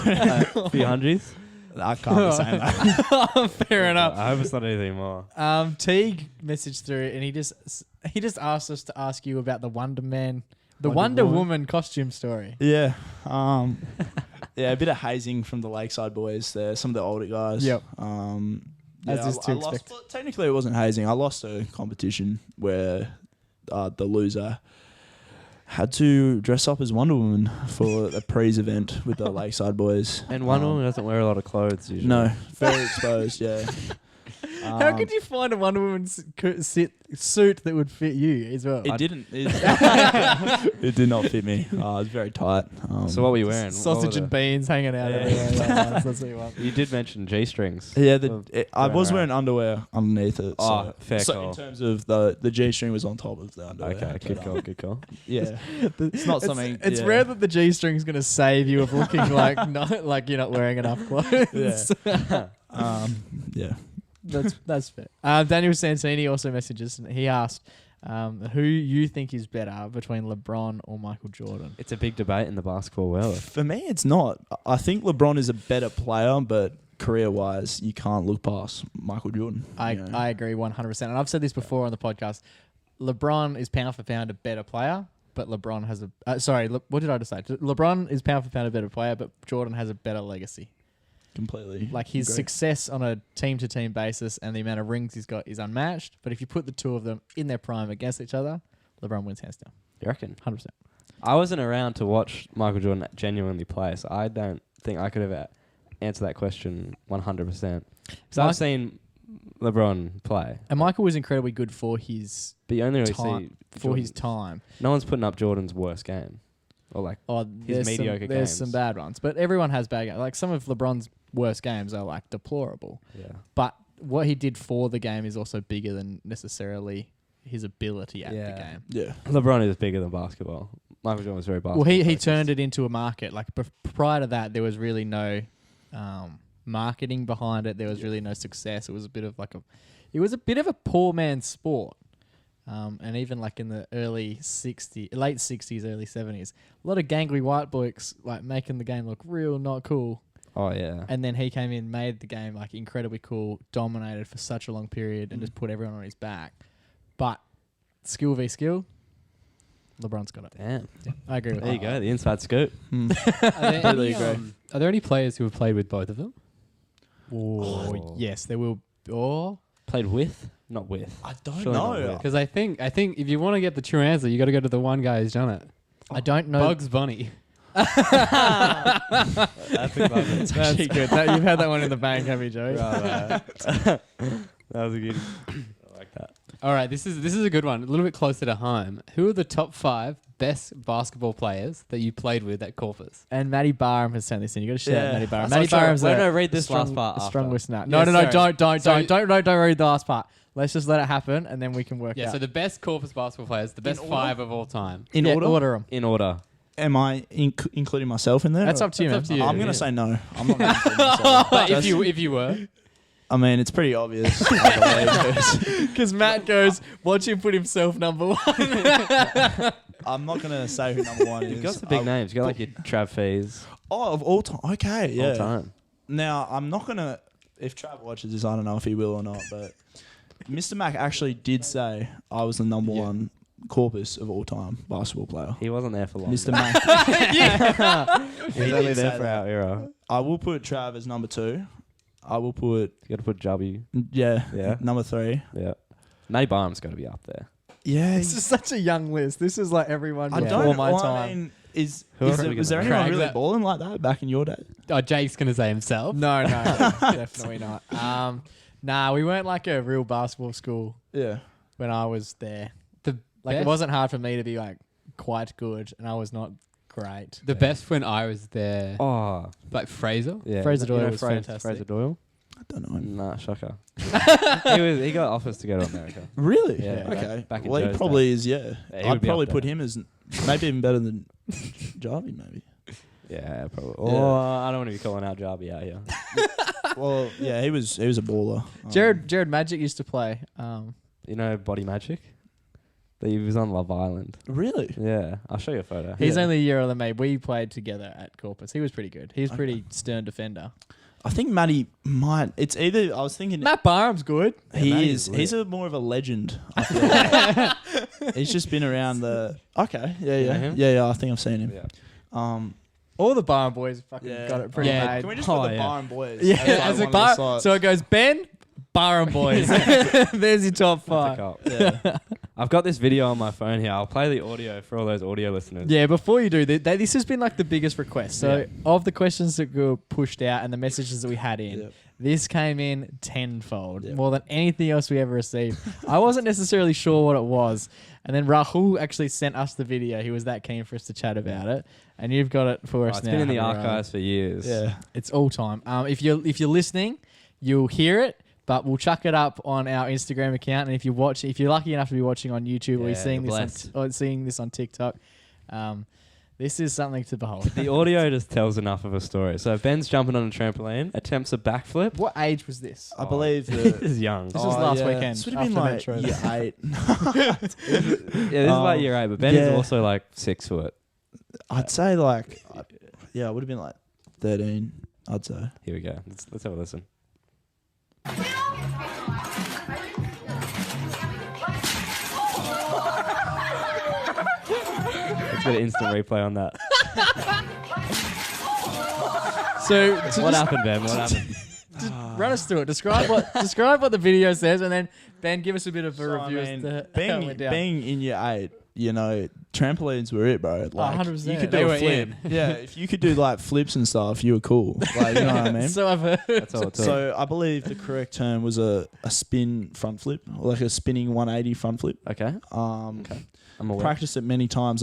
A few hundreds? I can't be saying that. Fair enough. I hope it's not anything more. Teague messaged through, and he just asked us to ask you about the Wonder Man, the Wonder Wonder Woman. Woman costume story. Yeah. Yeah, a bit of hazing from the Lakeside boys there, some of the older guys. Yep. Yeah, As is to I lost, expect. well, technically, it wasn't hazing. I lost a competition where the loser had to dress up as Wonder Woman for a praise event with the Lakeside boys. And Wonder Woman doesn't wear a lot of clothes usually. No, very exposed, yeah. How could you find a Wonder Woman suit that would fit you as well? It didn't. It did not fit me. It was very tight. So what were you wearing? Sausage and beans hanging out Yeah. everywhere. That's what you want. You did mention G-strings. Yeah, I Right, was right. wearing underwear underneath it. Oh, fair so call. in terms of the G-string was on top of the underwear. Okay, good but, call, good call. Yeah, it's not something. It's yeah. rare that the G string's going to save you of looking like you're not wearing enough clothes. Yeah. Yeah. That's fair. Daniel Santini also messages, and he asked who you think is better between LeBron or Michael Jordan. It's a big debate in the basketball world. For me, it's not. I think LeBron is a better player, but career-wise, you can't look past Michael Jordan. I you know? agree 100%. And I've said this before on the podcast. LeBron is pound for pound a better player, but LeBron has a... what did I just say? LeBron is pound for pound a better player, but Jordan has a better legacy. Completely. Like his agree. success on a team-to-team basis and the amount of rings he's got is unmatched. But if you put the two of them in their prime against each other, LeBron wins hands down. You reckon? 100%. I wasn't around to watch Michael Jordan genuinely play, so I don't think I could have answered that question 100%. So I've seen LeBron play, And Michael was incredibly good for his but you only really time. see For his Jordan's. time. No one's putting up Jordan's worst game, or like Oh, there's mediocre there's games. some bad ones, but everyone has bad games. Like some of LeBron's worst games are like deplorable. yeah. But what he did for the game is also bigger than necessarily his ability at the Yeah. game. Yeah. LeBron is bigger than basketball. Michael Jordan was very basketball. Well, he focused. turned it into a market. Like prior to that, there was really no marketing behind it. There was really no success. It was a bit of a poor man's sport. and even like in the late 60s, early 70s, a lot of gangly white blokes like making the game look real not cool. Oh yeah. And then he came in, made the game like incredibly cool, dominated for such a long period, and just put everyone on his back. But skill v skill, LeBron's got it. Damn. Yeah, I agree with There you that. go. The inside scoop. Completely agree. Are there any players who have played with both of them? Oh, yes, there will. Or Played with, not with. I don't Surely not know. with. Because I think if you want to get the true answer, you got to go to the one guy who's done it. I don't know. Bugs Bunny. That's That's good. You've had that one in the bank, have you, Joey? That was a good. I like that. All right, this is a good one. A little bit closer to home. Who are the top 5 best basketball players that you played with at Corpus? And Matty Barham has sent this in. You got to shout out Matty Barham. Matty Sorry, Barham's wait, a no, read this strong, last part a after. strong listener. Yeah, No, sorry. Don't read the last part. Let's just let it happen, and then we can work Yeah, out. so the best Corpus basketball players, the best 5 of all time. In Yeah, order? them. In order. Am I including myself in there? That's or- up to you, man. That's up to you. I'm Yeah. gonna say no. I'm not going to include myself. But if Just- you were, I mean, it's pretty obvious. I believe. Because Matt goes, watch him put himself number 1. I'm not going to say who number 1 is. You've got some big names. You got like your Trav Fees. Oh, of all time. Okay, yeah. All time. Now, I'm not going to... If Trav watches this, I don't know if he will or not, but Mr. Mac actually did say I was the number 1 Corpus of all time basketball player. He wasn't there for long. Mr. Mac. He was only there for our era. I will put Trav as number 2. I will put... You got to put Jubby. Yeah. Number 3. Yeah. Matty Barham's got to be up there. Yeah. This is such a young list. This is like everyone I before don't... my well, time. I mean, is Who else are there, we was gonna there name? anyone Craig, really that- balling like that back in your day? Jake's going to say himself. No, definitely not. Nah, we weren't like a real basketball school Yeah. when I was there. The Like best, it wasn't hard for me to be like quite good, and I was not great. the best when I was there. Oh. Like Fraser. Yeah. Fraser You know Doyle was Fraser- fantastic. Fraser Doyle? I don't know him. Nah, shocker. He got offers to go to America. Really? Yeah. Okay. Back in Well, he Joe's probably is, yeah. Yeah, he would I'd be probably up put there. him as maybe even better than Jarvie, maybe. Yeah, probably. Oh, I don't want to be calling out Jarby out here. Well, yeah, he was a baller. Jared Magic used to play. You know Body Magic? He was on Love Island. Really? Yeah, I'll show you a photo. He's Yeah. only a year older than me. We played together at Corpus. He was pretty good. He was pretty stern defender. I think Matty might. It's either I was thinking Matt Barham's good. he Matty's is. lit. He's a more of a legend. I feel like. He's just been around the. Okay. You know Yeah. him? Yeah. I think I've seen him. Yeah. All the Barham boys fucking Yeah. got it pretty Yeah. made. Can we just Oh, put the yeah. Barham boys? Yeah, like as a one of the bar. sites? So it goes Ben, Barham boys. There's your top That's a 5. cop. Yeah. I've got this video on my phone here. I'll play the audio for all those audio listeners. Yeah, before you do, this has been like the biggest request. So of the questions that were pushed out and the messages that we had in, Yep. this came in tenfold, Yep. more than anything else we ever received. I wasn't necessarily sure what it was. And then Rahul actually sent us the video. He was that keen for us to chat about it. And you've got it for Oh, us it's now. been in the Harry. archives for years. Yeah. It's all time. If you're listening, you'll hear it. But we'll chuck it up on our Instagram account, and if you're lucky enough to be watching on YouTube or Yeah, you're seeing you're this seeing this on TikTok, this is something to behold. The audio just tells enough of a story. So Ben's jumping on a trampoline, attempts a backflip. What age was this? I believe This the. is young. This was last weekend. This would have been after like Metro. year 8. Yeah, this is like year 8, but Ben is yeah. also like 6 foot. I'd say like. Yeah, I would have been like 13. I'd say. Here we go. Let's have a listen. Let's get an instant replay on that. So What happened, Ben? What happened? run us through it. Describe what the video says, and then Ben, give us a bit of a So, review I as mean, to how it went down. being in year 8, you know, trampolines were it, bro. Like, 100%. you could They do were a flip. in. Yeah, if you could do like flips and stuff, you were cool. Like, you know what I mean? So I've heard. That's all it took. So I believe the correct term was a spin front flip, or like a spinning 180 front flip. Okay. Um, I'm aware. Practice it many times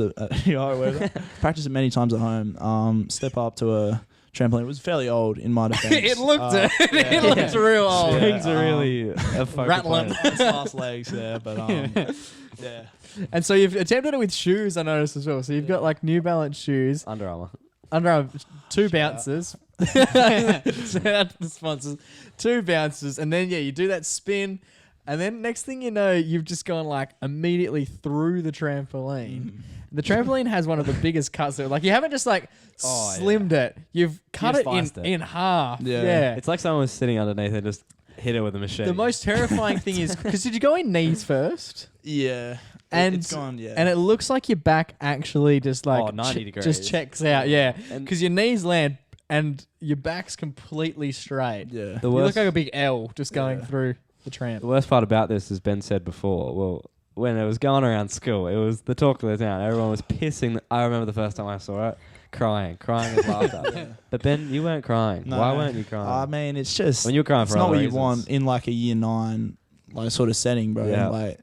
practice it many times at home. Step up to a trampoline. It was fairly old in my defense. It looked yeah. it looked real old. Strings are really a focal Rattling. point. Its last legs there, but yeah. And so you've attempted it with shoes, I noticed as well. So you've got like New Balance shoes, Under Armour. under 2 bouncers. Shout out to the sponsors. 2 bouncers, and then you do that spin. And then next thing you know, you've just gone like immediately through the trampoline. The trampoline has one of the biggest cuts there. Like you haven't just like slimmed it. You've cut it in half. Yeah. It's like someone was sitting underneath and just hit it with a machine. The most terrifying thing is, because did you go in knees first? Yeah. And it's gone, yeah. And it looks like your back actually just like 90 degrees. just checks out. Yeah. And- Because your knees land and your back's completely straight. Yeah. The You look worst, like a big L just going through the tramp. the worst part about this, as Ben said before, well, when it was going around school, it was the talk of the town. Everyone was pissing. I remember the first time I saw it, crying with laughter. But Ben, you weren't crying. No. Why weren't you crying? I mean, it's just When you're crying it's for not other what you reasons. want in like a year 9 like sort of setting, bro. Yeah. Like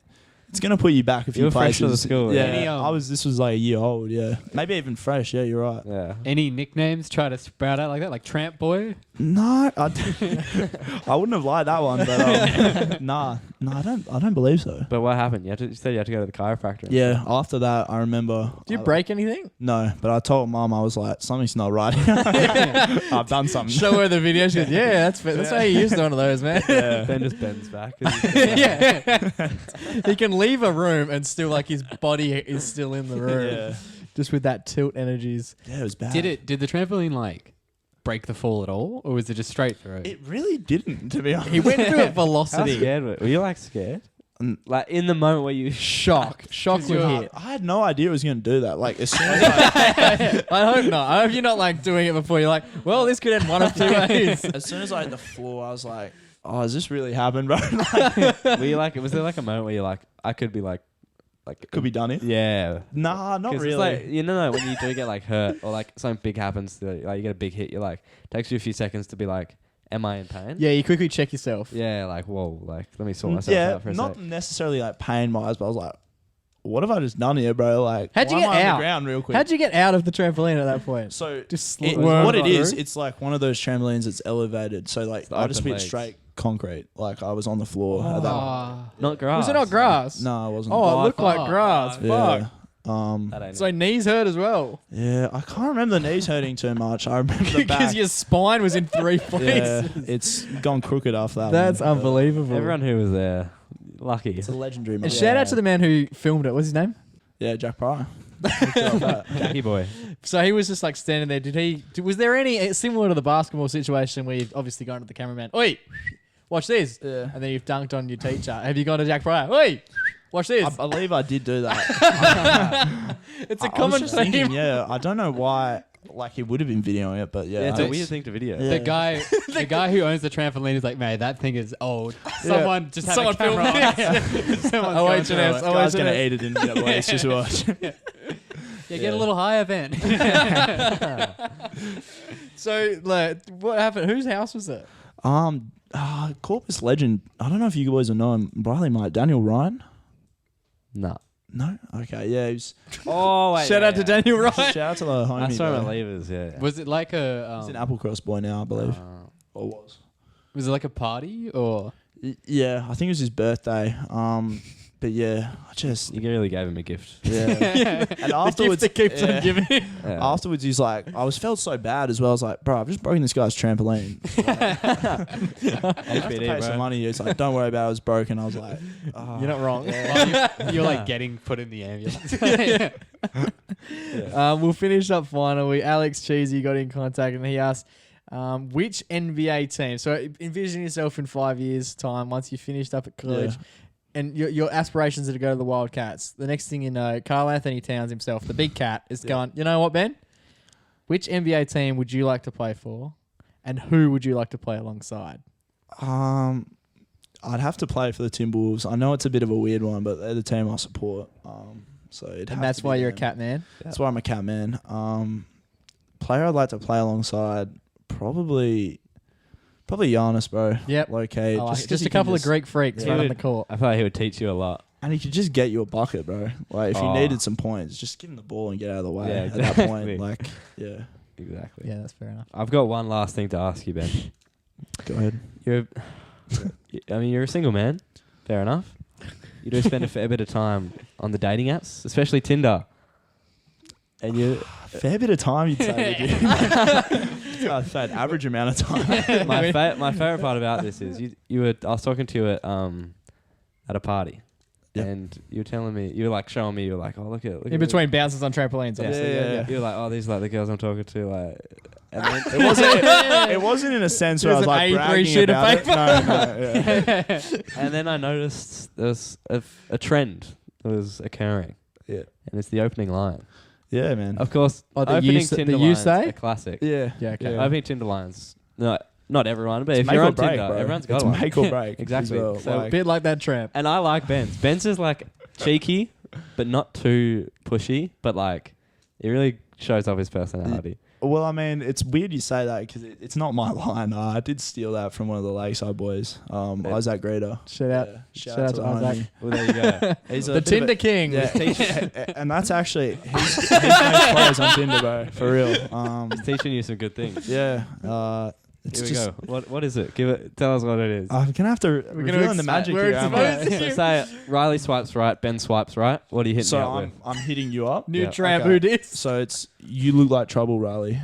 it's gonna put you back a few You were fresh places. to the school, Yeah, yeah. This was like a year old. Yeah, maybe even fresh. Yeah, you're right. Yeah. Any nicknames try to sprout out like that, like Tramp Boy? No, I wouldn't have liked that one, but nah, I don't believe so. But what happened? You said you had to go to the chiropractor. Yeah, after that, I remember. Do you break anything? No, but I told Mum, I was like, something's not right. I've done something. Show her the video. She goes, yeah, that's how you used one of those, man. Ben just bends back. Yeah. He can leave a room and still like his body is still in the room. Yeah. Just with that tilt energies. Yeah, it was bad. Did the trampoline like break the fall at all, or was it just straight through? It really didn't, to be honest. He went through at How velocity. scared were you? Like scared? Like in the moment where you Shock would hit. I had no idea it was going to do that. Like, as soon as I, I hope not. I hope you're not like doing it before you're like, well, this could end one of two ways. as soon as I hit the floor, I was like, oh, has this really happened, bro? Like, were you like? Was there like a moment where you're like, I could be like could be done here. yeah. Nah, not 'Cause really. It's like, you know, when you do get like hurt or like something big happens, to you, like you get a big hit, you're like, it takes you a few seconds to be like, am I in pain? Yeah, you quickly check yourself. Yeah, like, whoa, like, let me sort myself out for a not sec. necessarily like pain-wise, but I was like, what have I just done here, bro? Like, How'd you why get am I on out? the ground real quick? How'd you get out of the trampoline at that point? So Just what it is, through? it's like one of those trampolines that's elevated. So like, the I just open went legs. straight concrete. Like I was on the floor at that one. Not grass. Was it not grass? No, it wasn't. Oh, it looked like grass. yeah. Fuck. That ain't So it. knees hurt as well. Yeah, I can't remember the knees hurting too much. I remember the Because back. your spine was in 3 Yeah, places. it's gone crooked after that. That's one. unbelievable. Everyone who was there, lucky. It's a legendary And moment. shout out to the man who filmed it. What's his name? Yeah, Jack Pryor. Jackie boy. So he was just like standing there. Was there any similar to the basketball situation where you've obviously gone to the cameraman? Oi, watch this. Yeah. And then you've dunked on your teacher. Have you gone to Jack Pryor? Oi, watch this. I believe I did do that. It's a I was common just theme. thinking, yeah, I don't know why. Like he would have been videoing it, but yeah, Yeah, it's I- a weird thing to video. Yeah. The guy who owns the trampoline is like, mate, that thing is old. Someone just had Someone a camera filmed on it. it. Someone's Oh, going H&S. through it. Oh, Guy's gonna H&S. eat it in the place just watch. Yeah, get a little higher, Ben. So, like, what happened? Whose house was it? Corpus legend. I don't know if you boys will know him. Riley, mate, Daniel Ryan. Nah. No, okay, yeah. He was, Oh, wait. Shout out to Daniel Ryan. shout out to the homie. I saw him at bro. Levers, yeah. Was it like a He's an Applecross boy now, I believe. Oh. Or was. was it like a party or Yeah, I think it was his birthday. But yeah, I just You really gave him a gift. yeah. And afterwards, The gift that keeps yeah. on giving. Yeah. Afterwards, he's like, felt so bad as well. I was like, bro, I've just broken this guy's trampoline. I have to pay some money. It's like, don't worry about it. It was broken. I was like, oh. You're not wrong. you're like getting put in the ambulance. We'll finish up finally. Alex Cheesy got in contact and he asked, which NBA team? So envision yourself in 5 years' time once you finished up at college. Yeah. And your aspirations are to go to the Wildcats. The next thing you know, Karl Anthony Towns himself, the big cat, is going, you know what, Ben? Which NBA team would you like to play for? And who would you like to play alongside? I'd have to play for the Timberwolves. I know it's a bit of a weird one, but they're the team I support. So it'd have And that's to be why you're a them. cat man. That's why I'm a cat man. Player I'd like to play alongside, probably Giannis, bro. Yep. Located. I like it. 'cause Just he a can couple of Greek freaks Yeah. right on the court. I feel like he would teach you a lot. And he could just get you a bucket, bro. Like, if you Oh. needed some points, just give him the ball and get out of the way Yeah, at that exactly. point. Like, yeah. Exactly. Yeah, that's fair enough. I've got one last thing to ask you, Ben. Go ahead. You're a single man. Fair enough. You do spend a fair bit of time on the dating apps, especially Tinder. And you, Fair bit of time, you'd say. Would you? I'd say an average amount of time. my favorite part about this is I was talking to you at at a party. Yep. And you were telling me, you were like showing me, you were like, oh, look at In between bounces on trampolines, obviously. Yeah. You were like, oh, these are like the girls I'm talking to. Like, and then It wasn't in a sense where I There's was like an A3 bragging sheet of about it. paper. No, yeah. and then I noticed there was a trend that was occurring. Yeah. And it's the opening line. Yeah, man. Of course, Oh, the opening you s- the Tinder you lines, say? a classic. Yeah. Yeah, okay. Yeah. Opening Tinder lines. No, not everyone, but It's if make you're or on break, Tinder, bro. everyone's got It's one. make or break. Exactly. as well. So A bit like that tramp. And I like Ben's. Ben's is like cheeky, but not too pushy, but like it really shows off his personality. Well, I mean, it's weird you say that because it's not my line. I did steal that from one of the Lakeside boys, Isaac Greeter. Shout out. Yeah. Shout out to the Isaac. homie. Well, there you go. He's a The bit of Tinder a- King. Yeah, and that's actually he's made players on Tinder, bro, for real. He's teaching you some good things. Yeah, it's Here we just. go. What is it? Tell us what it is. I'm gonna have to reveal the magic we're here. am I? exposing So you. say Riley swipes right, Ben swipes right. What are you hitting So me up with? I'm hitting you up. New Yeah. tramp, Okay. who dis? So it's you look like trouble, Riley.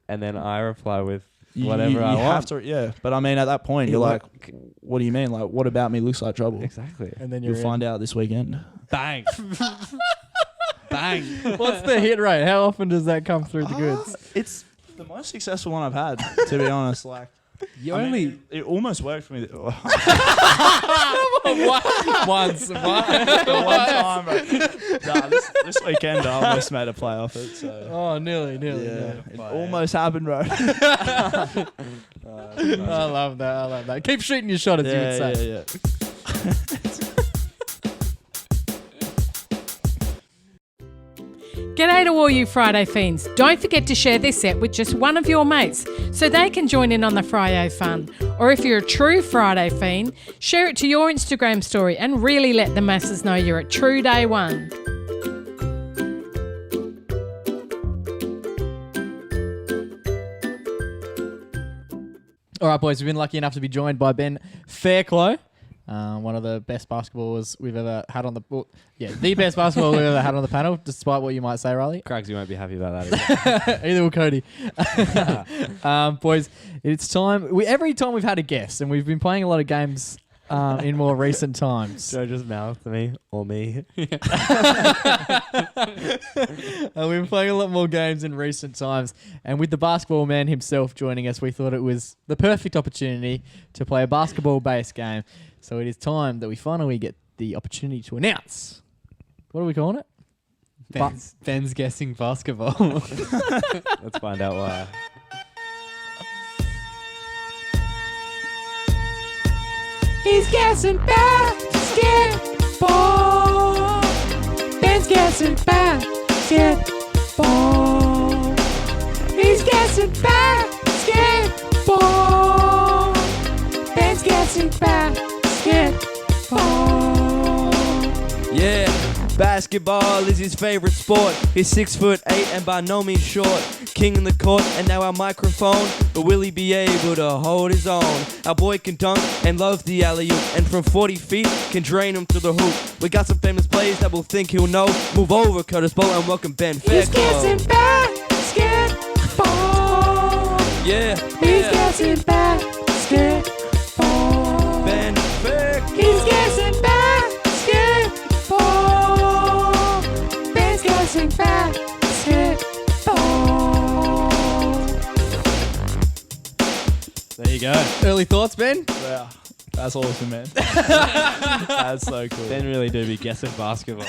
And then I reply with You- whatever you I have want. to, yeah. But I mean, at that point, You you're look- like, what do you mean? Like, what about me looks like trouble? Exactly. And then You'll find out this weekend. Bang. Bang. What's the hit rate? How often does that come through the goods? It's the most successful one I've had, to be honest. Like, You I mean, only. it almost worked for me. Once. The one time, bro. This weekend I almost made a play off it. So Oh, nearly. yeah, No. it almost happened, bro. I love that. Keep shooting your shot, as you would say. yeah. G'day to all you Friday fiends. Don't forget to share this set with just one of your mates so they can join in on the Friday fun. Or if you're a true Friday fiend, share it to your Instagram story and really let the masses know you're a true day one. All right, boys, we've been lucky enough to be joined by Ben Fairclough, one of the best basketballers we've ever had on the the best basketballer we've ever had on the panel, despite what you might say, Riley. Craigs, you won't be happy about that. Either will Cody. Boys, it's time. Every time we've had a guest, and we've been playing a lot of games in more recent times. Should I just mouth me or me? We've been playing a lot more games in recent times, and with the basketball man himself joining us, we thought it was the perfect opportunity to play a basketball-based game. So it is time that we finally get the opportunity to announce. What are we calling it? Ben's guessing basketball. Let's find out why. He's guessing basketball. Ben's guessing basketball. He's guessing basketball. Ben's guessing basketball. Yeah, basketball is his favorite sport. He's 6'8" and by no means short. King in the court and now our microphone. But will he be able to hold his own? Our boy can dunk and loves the alley-oop, and from 40 feet can drain him to the hoop. We got some famous plays that we'll think he'll know. Move over, Curtis Bowl, and welcome Ben He's guessing Fairclough. basketball. Yeah, He's yeah. guessing basketball. Ben Fairclough. He's guessing basketball. Ben's guessing basketball. There you go. Early thoughts, Ben? Wow, that's awesome, man. That's so cool. Ben really do be guessing basketball.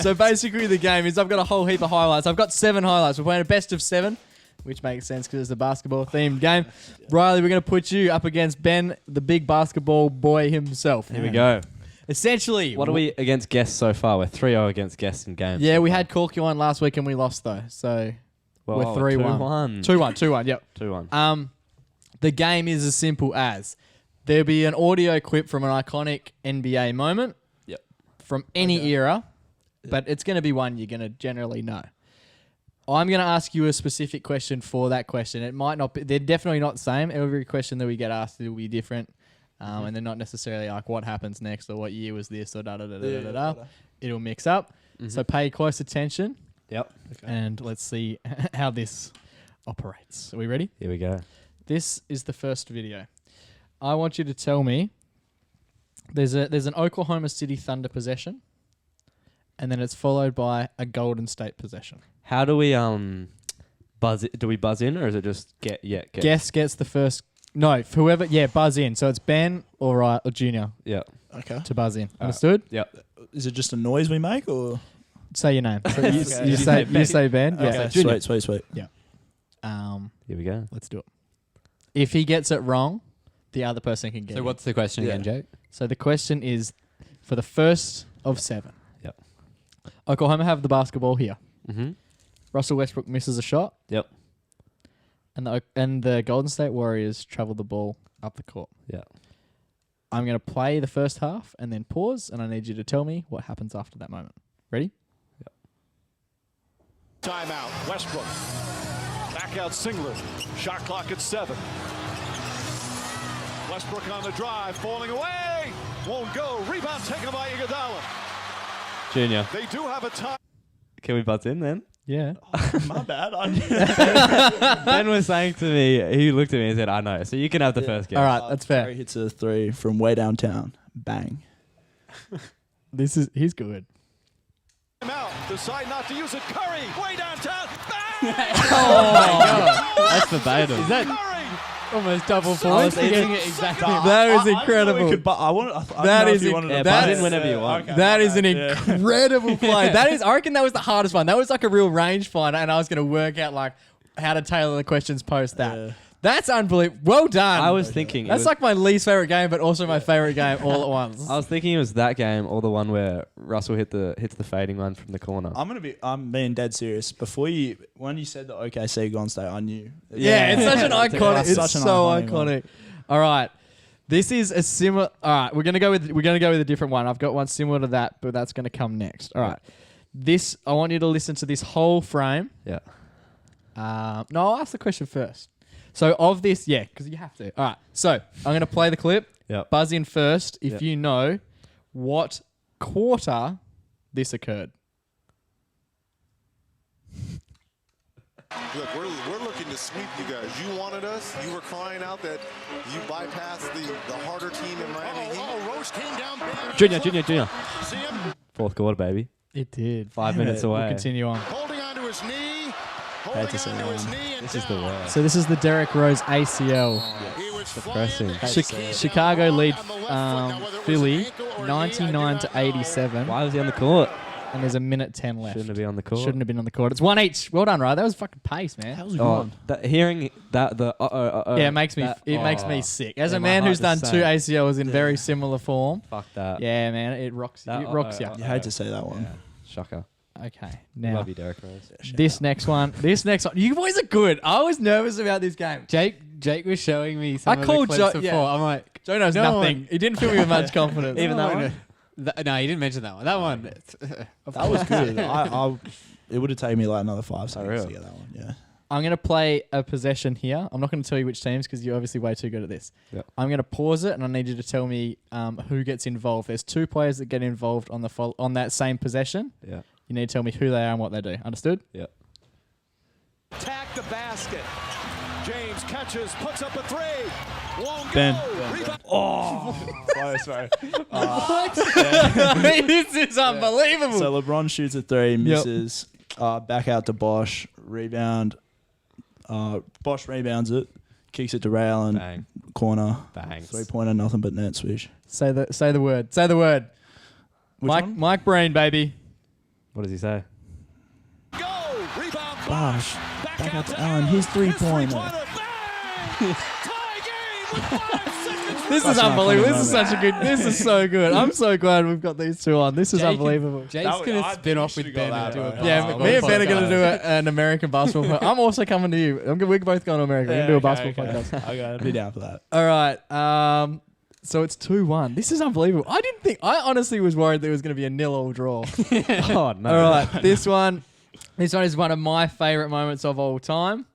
So basically the game is I've got a whole heap of highlights. I've got 7 highlights. We're playing a best of 7, which makes sense because it's a basketball-themed game. Riley, we're going to put you up against Ben, the big basketball boy himself. Here we go. Essentially. What are we against guests so far? We're 3-0 against guests in games. Yeah, so we far. had Corky on last week and we lost, though. So Well, we're 3-1. 2-1. 2-1, yep. 2-1. The game is as simple as there'll be an audio clip from an iconic NBA moment. Yep. From any era, but it's going to be one you're going to generally know. I'm going to ask you a specific question for that question. It might not be, they're definitely not the same. Every question that we get asked will be different. And they're not necessarily like what happens next or what year was this or da-da-da-da-da-da. It'll mix up. So pay close attention Yep. and let's see how this operates. Are we ready? Here we go. This is the first video. I want you to tell me There's an Oklahoma City Thunder possession, and then it's followed by a Golden State possession. How do we buzz it? Do we buzz in, or is it just get? Guess gets the first. No, whoever. Yeah, buzz in. So it's Ben or Junior Yeah. Okay. to buzz in. Understood? Yeah. Is it just a noise we make, or? Say your name. So you, Okay. you say Ben. Yeah. Okay, Junior. sweet. Here we go. Let's do it. If he gets it wrong, the other person can get it. So what's the question again, Jake? So the question is for the first of 7. Yep. Oklahoma have the basketball here. Mm-hmm. Russell Westbrook misses a shot. Yep. And the Golden State Warriors travel the ball up the court. Yeah. I'm going to play the first half and then pause, and I need you to tell me what happens after that moment. Ready? Yep. Timeout. Westbrook. Back out Singlet. Shot clock at 7. Westbrook on the drive, falling away. Won't go. Rebound taken by Iguodala. Junior, They do have a time. can we buzz in then? Yeah. My bad. Ben was saying to me, he looked at me and said, "I know." So you can have the first guess. All right, that's fair. Curry hits a 3 from way downtown. Bang. He's good. Timeout. Decide not to use it. Curry, way downtown. Bang! Oh my god. That's verbatim. Is that Curry. almost double I points? was eating it exactly. That is incredible. That is buzz in whenever you want. That is an incredible play. I reckon that was the hardest one. That was like a real range finder, and I was going to work out like how to tailor the questions post that. Yeah. That's unbelievable. Well done. I was thinking. That's like my least favorite game, but also my favorite game all at once. I was thinking it was that game or the one where Russell hits the fading one from the corner. I'm being dead serious. When you said the OKC Golden State, I knew. Yeah, it's such an iconic. That's It's such an so iconic one. iconic. All right, this is a similar. All right, we're gonna go with a different one. I've got one similar to that, but that's gonna come next. All right, this I want you to listen to this whole frame. Yeah. No, I'll ask the question first. So of this, yeah, because you have to. All right, so I'm gonna play the clip. Yep. Buzz in first if Yep. you know what quarter this occurred. Look, we're looking to sweep you guys. You wanted us. You were crying out that you bypassed the harder team in Miami Heat. Roach came down. Junior. See him Fourth quarter, baby. It did. 5 minutes away. We'll continue on. holding onto his knee. Hate to say Holding onto his that. knee and This is the down. worst. So this is the Derrick Rose ACL. He was Depressing. flying. Chicago lead On the left foot. Now, whether it was Philly an ankle or a knee, I do 99 not to know. 87, Why was he on the court? and there's a minute 10 left. Shouldn't have been on the court. Shouldn't have been on the court. It's 1 each. Well done, right? That was fucking pace, man. How's it Oh, going? hearing that Yeah, it makes me sick. As Yeah, a my man heart who's done just 2 sank. ACLs in very similar form, Fuck that. yeah, man, it rocks. That- It rocks you. You hate to say that one. Yeah. Shocker. Okay, now Love you, Derek Rose. this next one. You boys are good. I was nervous about this game. Jake was showing me some I of the called clips Jo- before. yeah. I'm like, Joe knows No nothing. one- He didn't fill me with much confidence. Even that one? no, he didn't mention that one. That one. That was good. It would have taken me like another 5 seconds really? to get that one. Yeah. I'm going to play a possession here. I'm not going to tell you which teams because you're obviously way too good at this. Yep. I'm going to pause it and I need you to tell me who gets involved. There's 2 players that get involved on that same possession. Yeah. You need to tell me who they are and what they do. Understood? Yeah. Attack the basket. James catches, puts up a 3. Won't Ben. go. Rebound. Sorry. This is unbelievable. So LeBron shoots a 3, misses. Back out to Bosch. Rebound. Bosch rebounds it. Kicks it to Ray Allen. Bang. Corner. Bangs. 3-pointer, nothing but net swish. Say the word. Say the word. Which one? Mike Breen, baby. What does he say? Go. Rebound. Bosch. Back out to Allen. His 3-pointer. Bang. Tie game with 5 seconds. This Such is an unbelievable. iconic This is such a good. This is so good. I'm so glad we've got these 2 on. This is unbelievable. Jake's going to spin off with Ben and do a Yeah, basketball me and Ben are going to podcast. do an American basketball podcast. I'm also coming to you. We're both going to America. We're going to do a basketball podcast. Okay, I'd be down for that. All right. So it's 2-1. This is unbelievable. I honestly was worried there was going to be a 0-0 draw. Oh, no. All right. This one is one of my favorite moments of all time.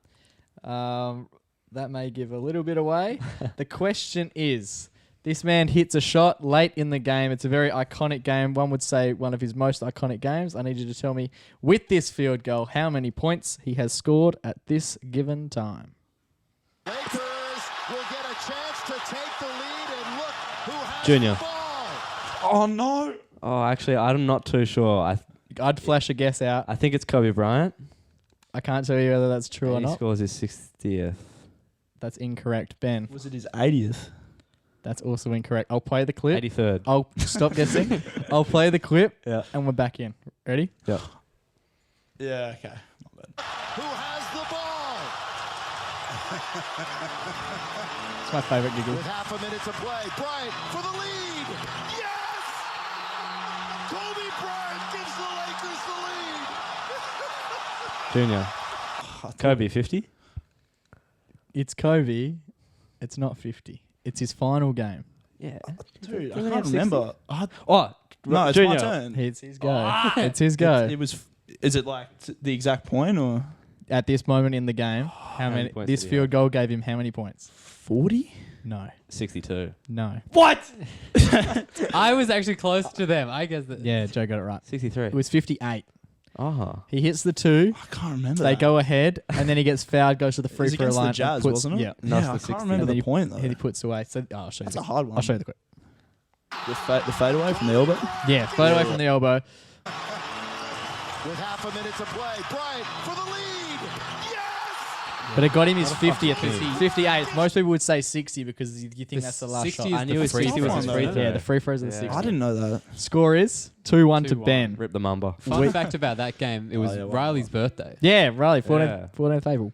That may give a little bit away. The question is, this man hits a shot late in the game. It's a very iconic game. One would say one of his most iconic games. I need you to tell me, with this field goal, how many points he has scored at this given time. Lakers will get a chance to take the lead and look who has Junior. the ball. Oh, no. Oh, actually, I'm not too sure. I'd flash a guess out. I think it's Kobe Bryant. I can't tell you whether that's true or He not. scores his 60th. That's incorrect, Ben. Was it his 80th? That's also incorrect. I'll play the clip. 83rd. I'll stop guessing. I'll play the clip. Yeah. And we're back in. Ready? Yeah. Yeah, okay. Not bad. Who has the ball? It's my favourite giggle. With half a minute to play. Bryant for the lead. Yes! Kobe Bryant gives the Lakers the lead. Junior. Kobe, 50? It's Kobe. It's not 50. It's his final game. Yeah. Dude, I Doesn't he can't have 60? remember. Oh, No, it's Junior. my turn. It's his go. It's his go. It was. Is it like the exact point or At this moment in the game, how many many? points This did he field have? goal gave him how many points? 40? No. 62. No. What? I was actually close to them. I guess that. Yeah, Joe got it right. 63. It was 58. Oh. He hits the 2. I can't remember. They that. go ahead, and then he gets fouled, goes to the free It was throw against line. the Jazz, puts, wasn't it? Yeah. No, it's Yeah, I the can't 60. remember And then the point though. And he puts away. So I'll show you. That's a hard one. I'll show you the clip. The fadeaway from the elbow. Yeah, float away from the elbow. With half a minute to play. Bryant for the lead. Yes! But it got him his 50th, 58th. Most people would say 60 because you think that's the last 60 shot. is I knew the his free 60 was his throw. free Yeah, throw. Yeah, the free throws are the Yeah. 60. I didn't know that. Score is 2-1 to 2-1. Ben. Rip the mamba. Fun fact about that game, it was yeah, wow. Riley's birthday. Yeah, Riley, 14th, Yeah. 14th April.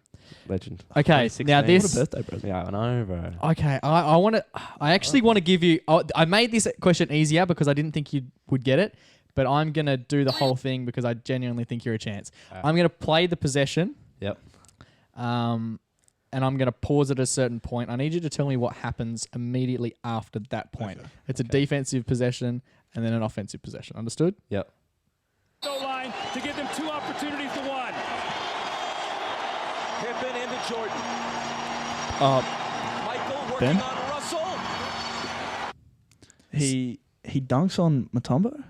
Legend. Okay, 2016. now What this. a birthday present. Yeah, I know, bro. Okay, I actually want to give you. I made this question easier because I didn't think you would get it, but I'm gonna do the whole thing because I genuinely think you're a chance. I'm gonna play the possession, Yep. and I'm gonna pause at a certain point. I need you to tell me what happens immediately after that point. Okay. It's a defensive possession and then an offensive possession. Understood? Yep. Goal line to give them 2 opportunities to 1. Pippen into Jordan. Michael working Ben? on Russell. He dunks on Mutombo?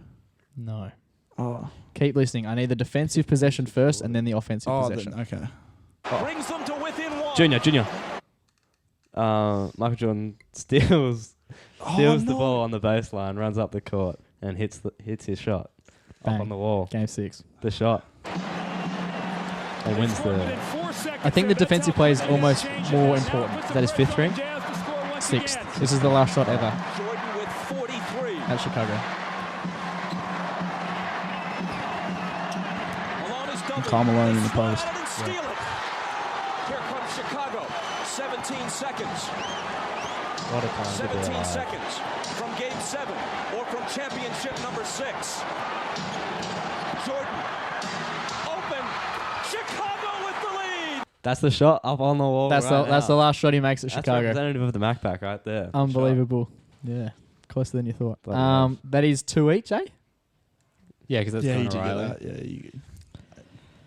No. Oh. Keep listening. I need the defensive possession first and then the offensive possession. Okay. Brings them to within 1. Junior. Michael Jordan steals the ball on the baseline, runs up the court, and hits his shot Bang. up on the wall. Game 6. The shot. And wins the. I think the defensive play is almost more important. Is that his 5th ring? 6th. This is the last shot ever Jordan with 43. at Chicago. Carmelo in the post. Steal it. Here comes Chicago. 17 seconds. What a time to be 17 alive. seconds from game 7 or from championship number 6. Jordan. Open. Chicago with the lead. That's the shot up on the wall. That's the last shot he makes at That's Chicago. representative of the MacPack right there. Unbelievable. Yeah. Closer than you thought. Bloody love. That is 2 each, eh? Yeah, because that's Yeah, Connor you did get Riley. that. Yeah, you.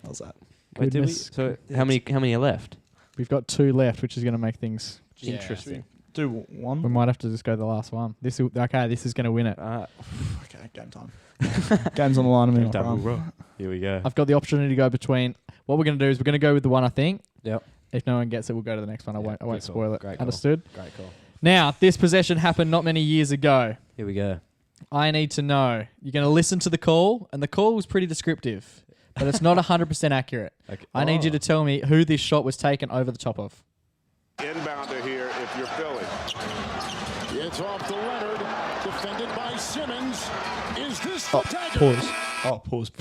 How's that? Wait, did we? Goodness. So how many are left? We've got 2 left, which is going to make things Interesting. Do one. We might have to just go the last one. This is going to win it. Okay, game time. Game's on the line. Here we go. I've got the opportunity to go between. What we're going to do is we're going to go with the one I think. Yep. If no one gets it, we'll go to the next one. I won't good call. spoil it. Great call. Understood? Great call. Now, this possession happened not many years ago. Here we go. I need to know. You're going to listen to the call, and the call was pretty descriptive, but it's not 100% accurate. Okay. I need you to tell me who this shot was taken over the top of. Inbounder here if you're Philly. It's off to Leonard. Defended by Simmons. Is this the dagger? Pause. Oh, pause.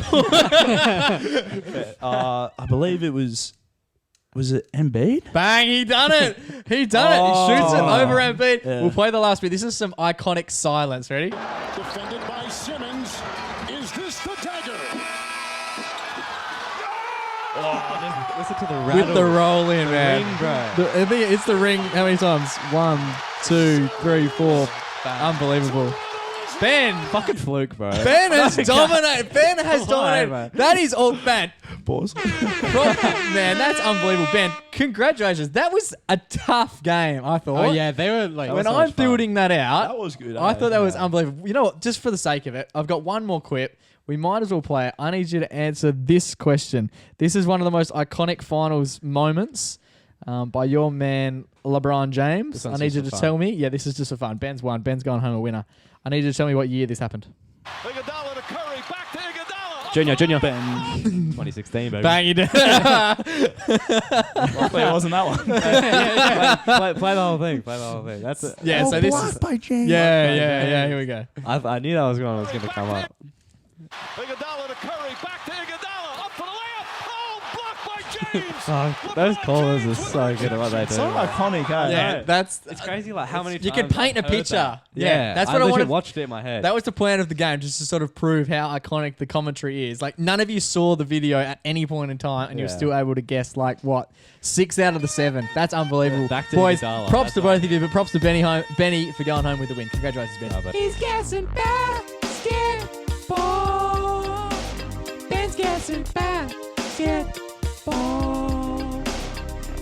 I believe it was. Was it Embiid? Bang, he done it. He done it. He shoots it over Embiid. Yeah. We'll play the last bit. This is some iconic silence. Ready? Defended by Simmons. Is this the dagger? Listen to the With the roll in, man. ring, bro. I think it's the ring. How many times? 1, 2, 3, 4. Unbelievable. Ben. Fucking fluke, bro. Ben has dominated. Ben has Come on, dominated. man. That is all, man. Pause. Man, that's unbelievable. Ben, congratulations. That was a tough game, I thought. Oh, yeah, they were like. When I'm building that out, That was good. I thought that was unbelievable. You know what? Just for the sake of it, I've got one more clip. We might as well play it. I need you to answer this question. This is one of the most iconic finals moments by your man, LeBron James. This I one's need just you for to fun. tell me. Yeah, this is just for fun. Ben's won. Ben's going home a winner. I need you to tell me what year this happened. Iguodala to Curry, back to Iguodala. Junior. 2016, baby. Bang, you did. Luckily it wasn't that one. Play the whole thing. That's it. Yeah, so this is... by James. Yeah, here we go. I knew that was going to come up. Iguodala to Curry, back to Iguodala, up for the layup. Oh, blocked by James. Those callers are so good at what they do. So iconic, eh? Yeah, that's... It's crazy, like how many times You can paint a I've heard picture. that. Yeah, that's what I legit wanted. watched it in my head. That was the plan of the game, just to sort of prove how iconic the commentary is. Like, none of you saw the video at any point in time, and you were Yeah. still able to guess, like, what? 6 out of the 7. That's unbelievable. Back to Boys, Iguodala. props to That's both of you, but props to Benny for going home with the win. Congratulations, Benny. Oh, but- He's guessing basketball. Ben's guessing basketball.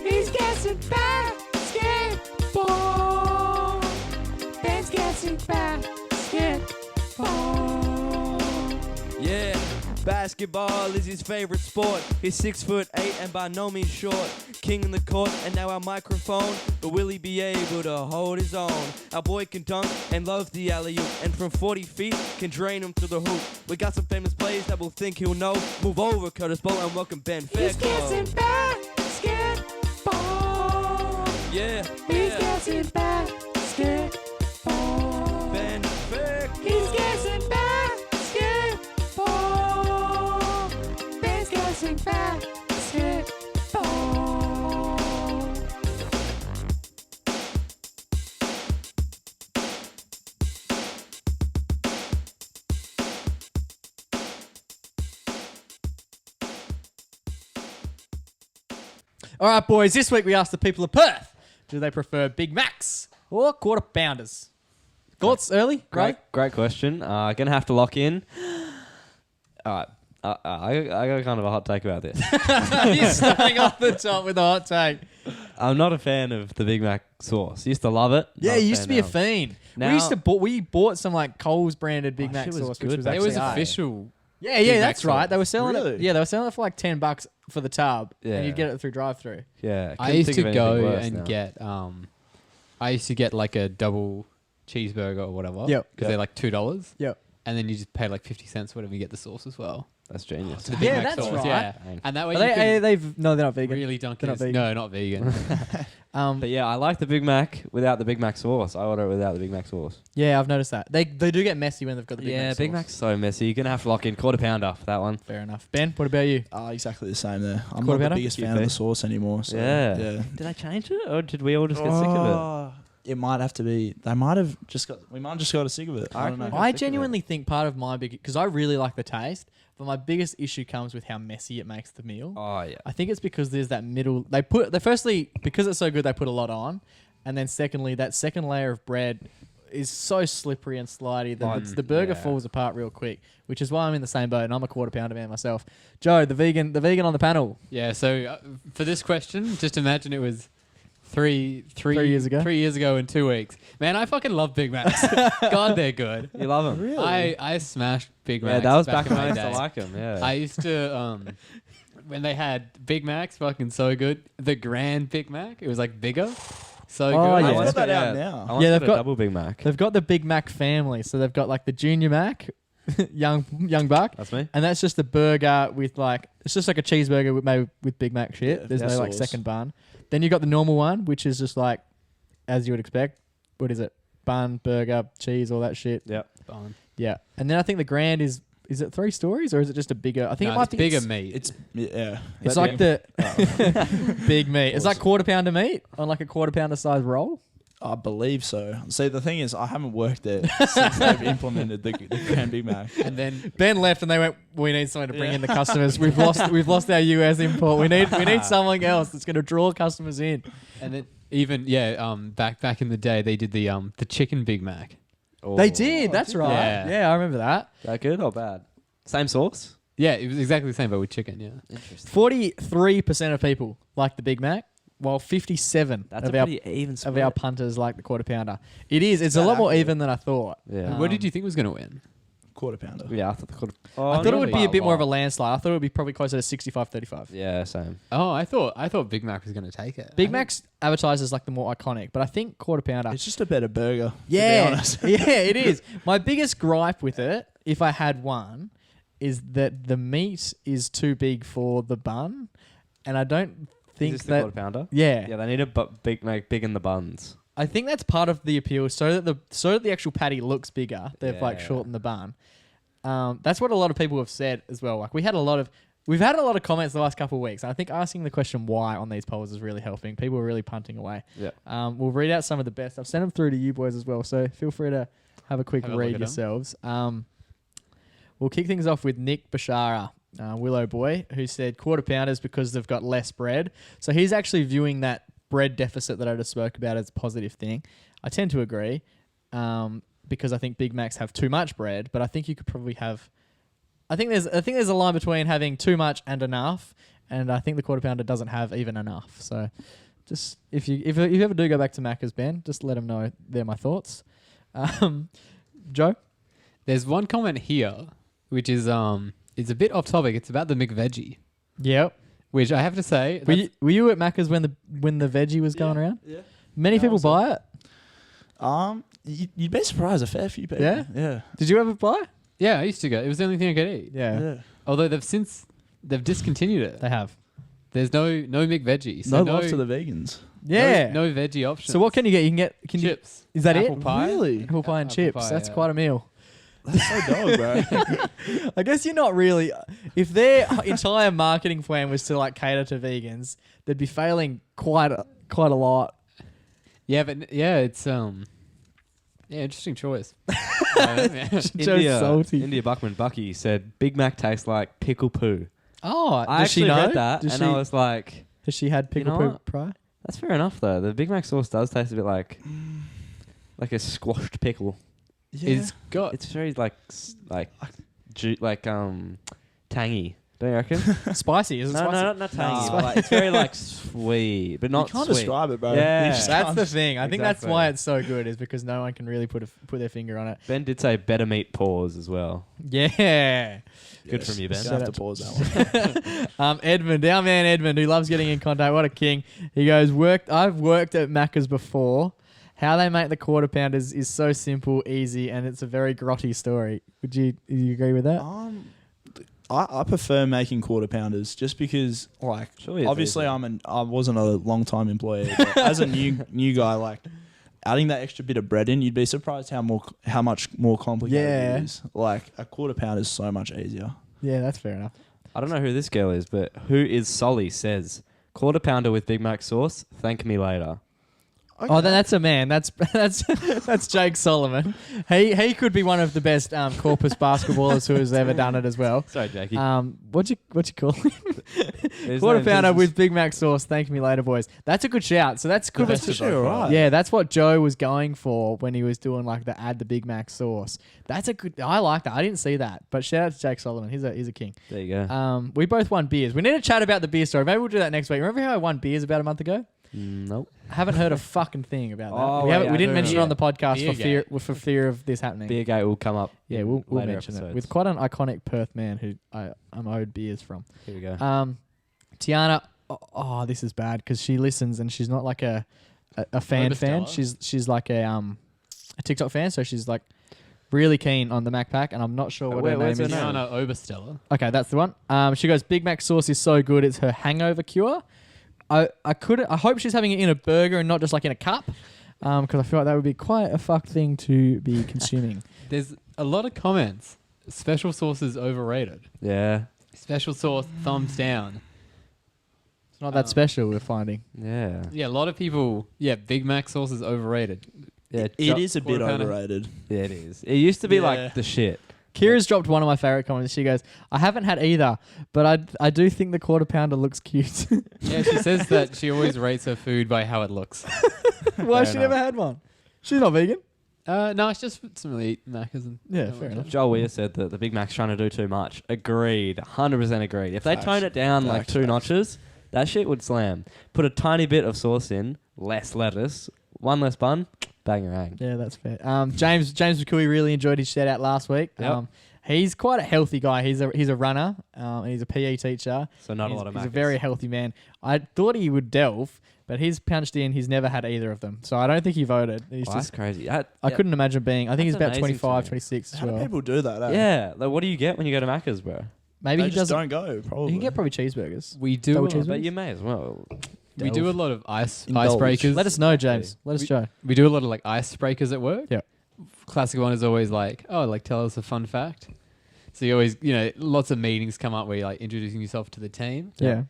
He's guessing basketball. Ben's guessing basketball. Yeah, basketball is his favorite sport. He's 6'8" and by no means short. King in the court and now our microphone. But will he be able to hold his own? Our boy can dunk and loves the alley-oop. And from 40 feet can drain him to the hoop. We got some famous plays that we'll think he'll know. Move over, Curtis Bowl, and welcome Ben He's Fairclough. guessing basketball. Yeah, He's yeah. guessing basketball. Ben Fairclough. He's guessing basketball. Ben's guessing basketball. All right, boys, this week we asked the people of Perth, do they prefer Big Macs or Quarter Pounders? Thoughts early? Great question. Gonna have to lock in. All right. I got kind of a hot take about this. He's starting off the top with a hot take. I'm not a fan of the Big Mac sauce. Used to love it. Yeah, Not you used to be a now. fiend. Now- We bought some like Coles branded Big Mac shit was sauce, good which was back It actually was hard. official. Yeah, Big Mac that's right. sauce. They were selling it. Really? Yeah, they were selling it for like $10 for the tub, Yeah. and you'd get it through drive-through. Yeah, I couldn't used think to of anything go worse and now. get I used to get like a double cheeseburger or whatever. Yep. Because they're like $2. Yep. And then you just pay like 50 cents whatever you get the sauce as well. That's genius. The Big Yeah, Mac that's sauce, right. Yeah. Dang. And that way Are you they, can no, they're not vegan. really dunk They're it. not vegan. No, not vegan. But yeah, I like the Big Mac without the Big Mac sauce. I order it without the Big Mac sauce. Yeah, I've noticed that. They do get messy when they've got the Big Mac sauce. Big Mac's so messy. You're gonna have to lock in quarter pounder for that one. Fair enough. Ben, what about you? Exactly the same there. I'm Quarter not pounder? the biggest Keep fan of the faith. sauce anymore. So, Yeah. yeah. Did I change it, or did we all just get sick of It might have to be. They might have just got. We might have just got sick of it. I don't know. reckon I sick of it. genuinely think part of my because I really like the taste, but my biggest issue comes with how messy it makes the meal. it? Oh yeah. I think it's because there's that middle. They firstly, because it's so good, they put a lot on, and then secondly, that second layer of bread is so slippery and slidey that the burger yeah. falls apart real quick. Which is why I'm in the same boat, and I'm a quarter pounder man myself. Joe, the vegan on the panel. Yeah, so for this question, just imagine it was 3 years ago? 3 years ago in 2 weeks. Man, I fucking love Big Macs. God, they're good. You love them. Really? I smashed Big Macs. Yeah, that was back in when I used to day. like them. Yeah. I used to when they had Big Macs, fucking so good. The Grand Big Mac, it was like bigger, so Oh, good. yeah. I They've got that out I now. once Yeah, got they've a got- double Big Mac. They've got the Big Mac family, so they've got like the Junior Mac, young buck, That's me. and that's just a burger with like it's just like a cheeseburger made with Big Mac shit. Yeah, There's yeah, no like sauce. second bun. Then you got the normal one, which is just like as you would expect. What is it? Bun, burger, cheese, all that shit. Yep. Fine. Yeah, and then I think the Grand is it 3 stories or is it just a bigger? I think No, it might it's be bigger meat. It's yeah. It's That like big? the big meat. It's like quarter pounder meat on like a quarter pounder size roll. I believe so. See, the thing is, I haven't worked there since they've implemented the Grand Big Mac. and then Ben left and they went, we need someone to bring in the customers. We've lost our US import. We need someone else that's going to draw customers in. and then even back in the day they did the chicken Big Mac. They did. That's right. Yeah. Yeah, I remember that. That good or bad? Same sauce. Yeah, it was exactly the same, but with chicken. Yeah. Interesting. 43% of people like the Big Mac, while 57 That's of a our pretty even split. of our punters like the quarter pounder. It is. It's a that lot more accurate? even than I thought. Yeah. What did you think was going to win? Quarter pounder. Yeah, I thought the quarter. I thought it would be a bit more of a landslide. I thought it would be probably closer to 65-35. Yeah, same. Oh, I thought Big Mac was going to take it. Big Mac's advertised as like the more iconic, but I think quarter pounder. It's just a better burger. Yeah, To be honest. yeah, it is. My biggest gripe with it, if I had one, is that the meat is too big for the bun, and I don't think Is this that. the quarter pounder? Yeah, Yeah, they need to make big in the buns. I think that's part of the appeal, so that the actual patty looks bigger. They've like Yeah. shortened the bun. That's what a lot of people have said as well. Like we've had a lot of comments the last couple of weeks. I think asking the question why on these polls is really helping. People are really punting away. Yeah. We'll read out some of the best. I've sent them through to you boys as well, so feel free to have a quick Have a look read at 'em. yourselves. We'll kick things off with Nick Bashara, Willow Boy, who said quarter pounders because they've got less bread. So he's actually viewing that bread deficit that I just spoke about as a positive thing. I tend to agree because I think Big Macs have too much bread, but I think you could probably have. I think there's a line between having too much and enough, and I think the quarter pounder doesn't have even enough. So, just if you ever do go back to Macca's, Ben, just let them know they're my thoughts. Joe, There's one comment here, which is it's a bit off topic. It's about the McVeggie, yep. which I have to say. Were you at Macca's when the veggie was going around? Yeah. Many Yeah, people also. buy it. You'd be surprised, a fair few people. Yeah? Yeah. Did you ever buy? Yeah, I used to go. It was the only thing I could eat. Yeah, Although they've discontinued it. they have. There's no McVeggie. So No love to the vegans. Yeah. No veggie options. So what can you get? Can you chips? Is that Apple it? pie. Really? Apple pie and Apple chips. pie, That's yeah. quite a meal. That's so dog, bro. I guess you're not really. If their entire marketing plan was to like cater to vegans, they'd be failing quite a lot. Yeah, but it's interesting choice. Yeah. Joe's salty. India Buckman Bucky said Big Mac tastes like pickle poo. Oh, I does she actually know? read that, Does and she, I was like, has she had pickle know poo what? prior? that's fair enough though. The Big Mac sauce does taste a bit like a squashed pickle. It's got It's very tangy. Don't you reckon? Spicy, is it spicy? No, not tangy. but, like, it's very like sweet, but not You can't sweet. describe it, bro. Yeah. You just That's can't. the thing. I think that's Exactly. why it's so good, is because no one can really put their finger on it. Ben did say better meat paws as well. Yeah. Good from you, Ben. Gonna have to pause that one. Edmund, our man Edmund, who loves getting in contact. What a king. He goes, I've worked at Macca's before. How they make the quarter pounders is so simple, easy, and it's a very grotty story. Do you agree with that? I prefer making quarter pounders just because, like, Surely it's obviously easy. I wasn't a long time employee, but as a new guy, like, adding that extra bit of bread in, you'd be surprised how much more complicated Yeah. it is. Like, a quarter pound is so much easier. Yeah, that's fair enough. I don't know who this girl is, but who is Solly says quarter pounder with Big Mac sauce. Thank me later. Oh, then that's a man. That's Jake Solomon. He could be one of the best corpus basketballers who has ever done it as well. Sorry, Jakey. What you call him? His Quarter name pounder is- with Big Mac sauce. Thank me later, boys. That's a good shout. So that's good. That's actually alright. Yeah, that's what Joe was going for when he was doing like the add the Big Mac sauce. That's a good. I like that. I didn't see that, but shout out to Jake Solomon. He's a king. There you go. We both won beers. We need to chat about the beer story. Maybe we'll do that next week. Remember how I won beers about a month ago? Nope. I haven't heard a fucking thing about that. Oh, we yeah, we didn't I do mention it on the podcast Beer for fear of this happening. Beergate will come up. Yeah, in we'll later mention it episodes. with quite an iconic Perth man who I'm owed beers from. Here we go. Tiana, this is bad because she listens and she's not like a fan. Oberstella. She's like a TikTok fan, so she's like really keen on the MacPack, and I'm not sure what her name where's her is. name? No, Oberstella. Okay, that's the one. She goes, Big Mac sauce is so good, it's her hangover cure. I hope she's having it in a burger and not just like in a cup, because I feel like that would be quite a fucked thing to be consuming. There's a lot of comments. Special sauce is overrated. Yeah. Special sauce, thumbs down. It's not that special, we're finding. Yeah. Yeah, a lot of people. Yeah, Big Mac sauce is overrated. Yeah. It is a bit quarter pounder. overrated. Yeah, it is. It used to be Yeah. like the shit. Kira's dropped one of my favorite comments. She goes, I haven't had either, but I do think the quarter pounder looks cute. Yeah, she says that she always rates her food by how it looks. Why has Fair she never had one? She's not vegan. No, it's just some really Macca's and Yeah, fair enough. Joel Weir said that the Big Mac's trying to do too much. Agreed. 100% agreed. If they Facts. tone it down like Facts, two facts. notches, that shit would slam. Put a tiny bit of sauce in, less lettuce, one less bun, bangarang. Yeah, that's fair. James McCooey really enjoyed his shout out last week. Yep. He's quite a healthy guy. He's a runner. And he's a PE teacher. So not a lot of He's a Maccas. very healthy man. I thought he would delve, but he's punched in. He's never had either of them. So I don't think he voted. He's Well, that's just. crazy. I couldn't imagine being. I think he's That's about amazing to 25, me. 26 as How do well. people do that? Eh? Yeah. Like, what do you get when you go to Macca's, bro? Maybe They he just doesn't. don't go. Probably. You can get probably cheeseburgers. We do. Double a- cheeseburgers? But you may as well. We do a lot of Indulge. icebreakers. Let us know, James. Let us know. We do a lot of like icebreakers at work. Yeah. Classic one is always like, oh, like tell us a fun fact. So you always, lots of meetings come up where you're like introducing yourself to the team. Yeah.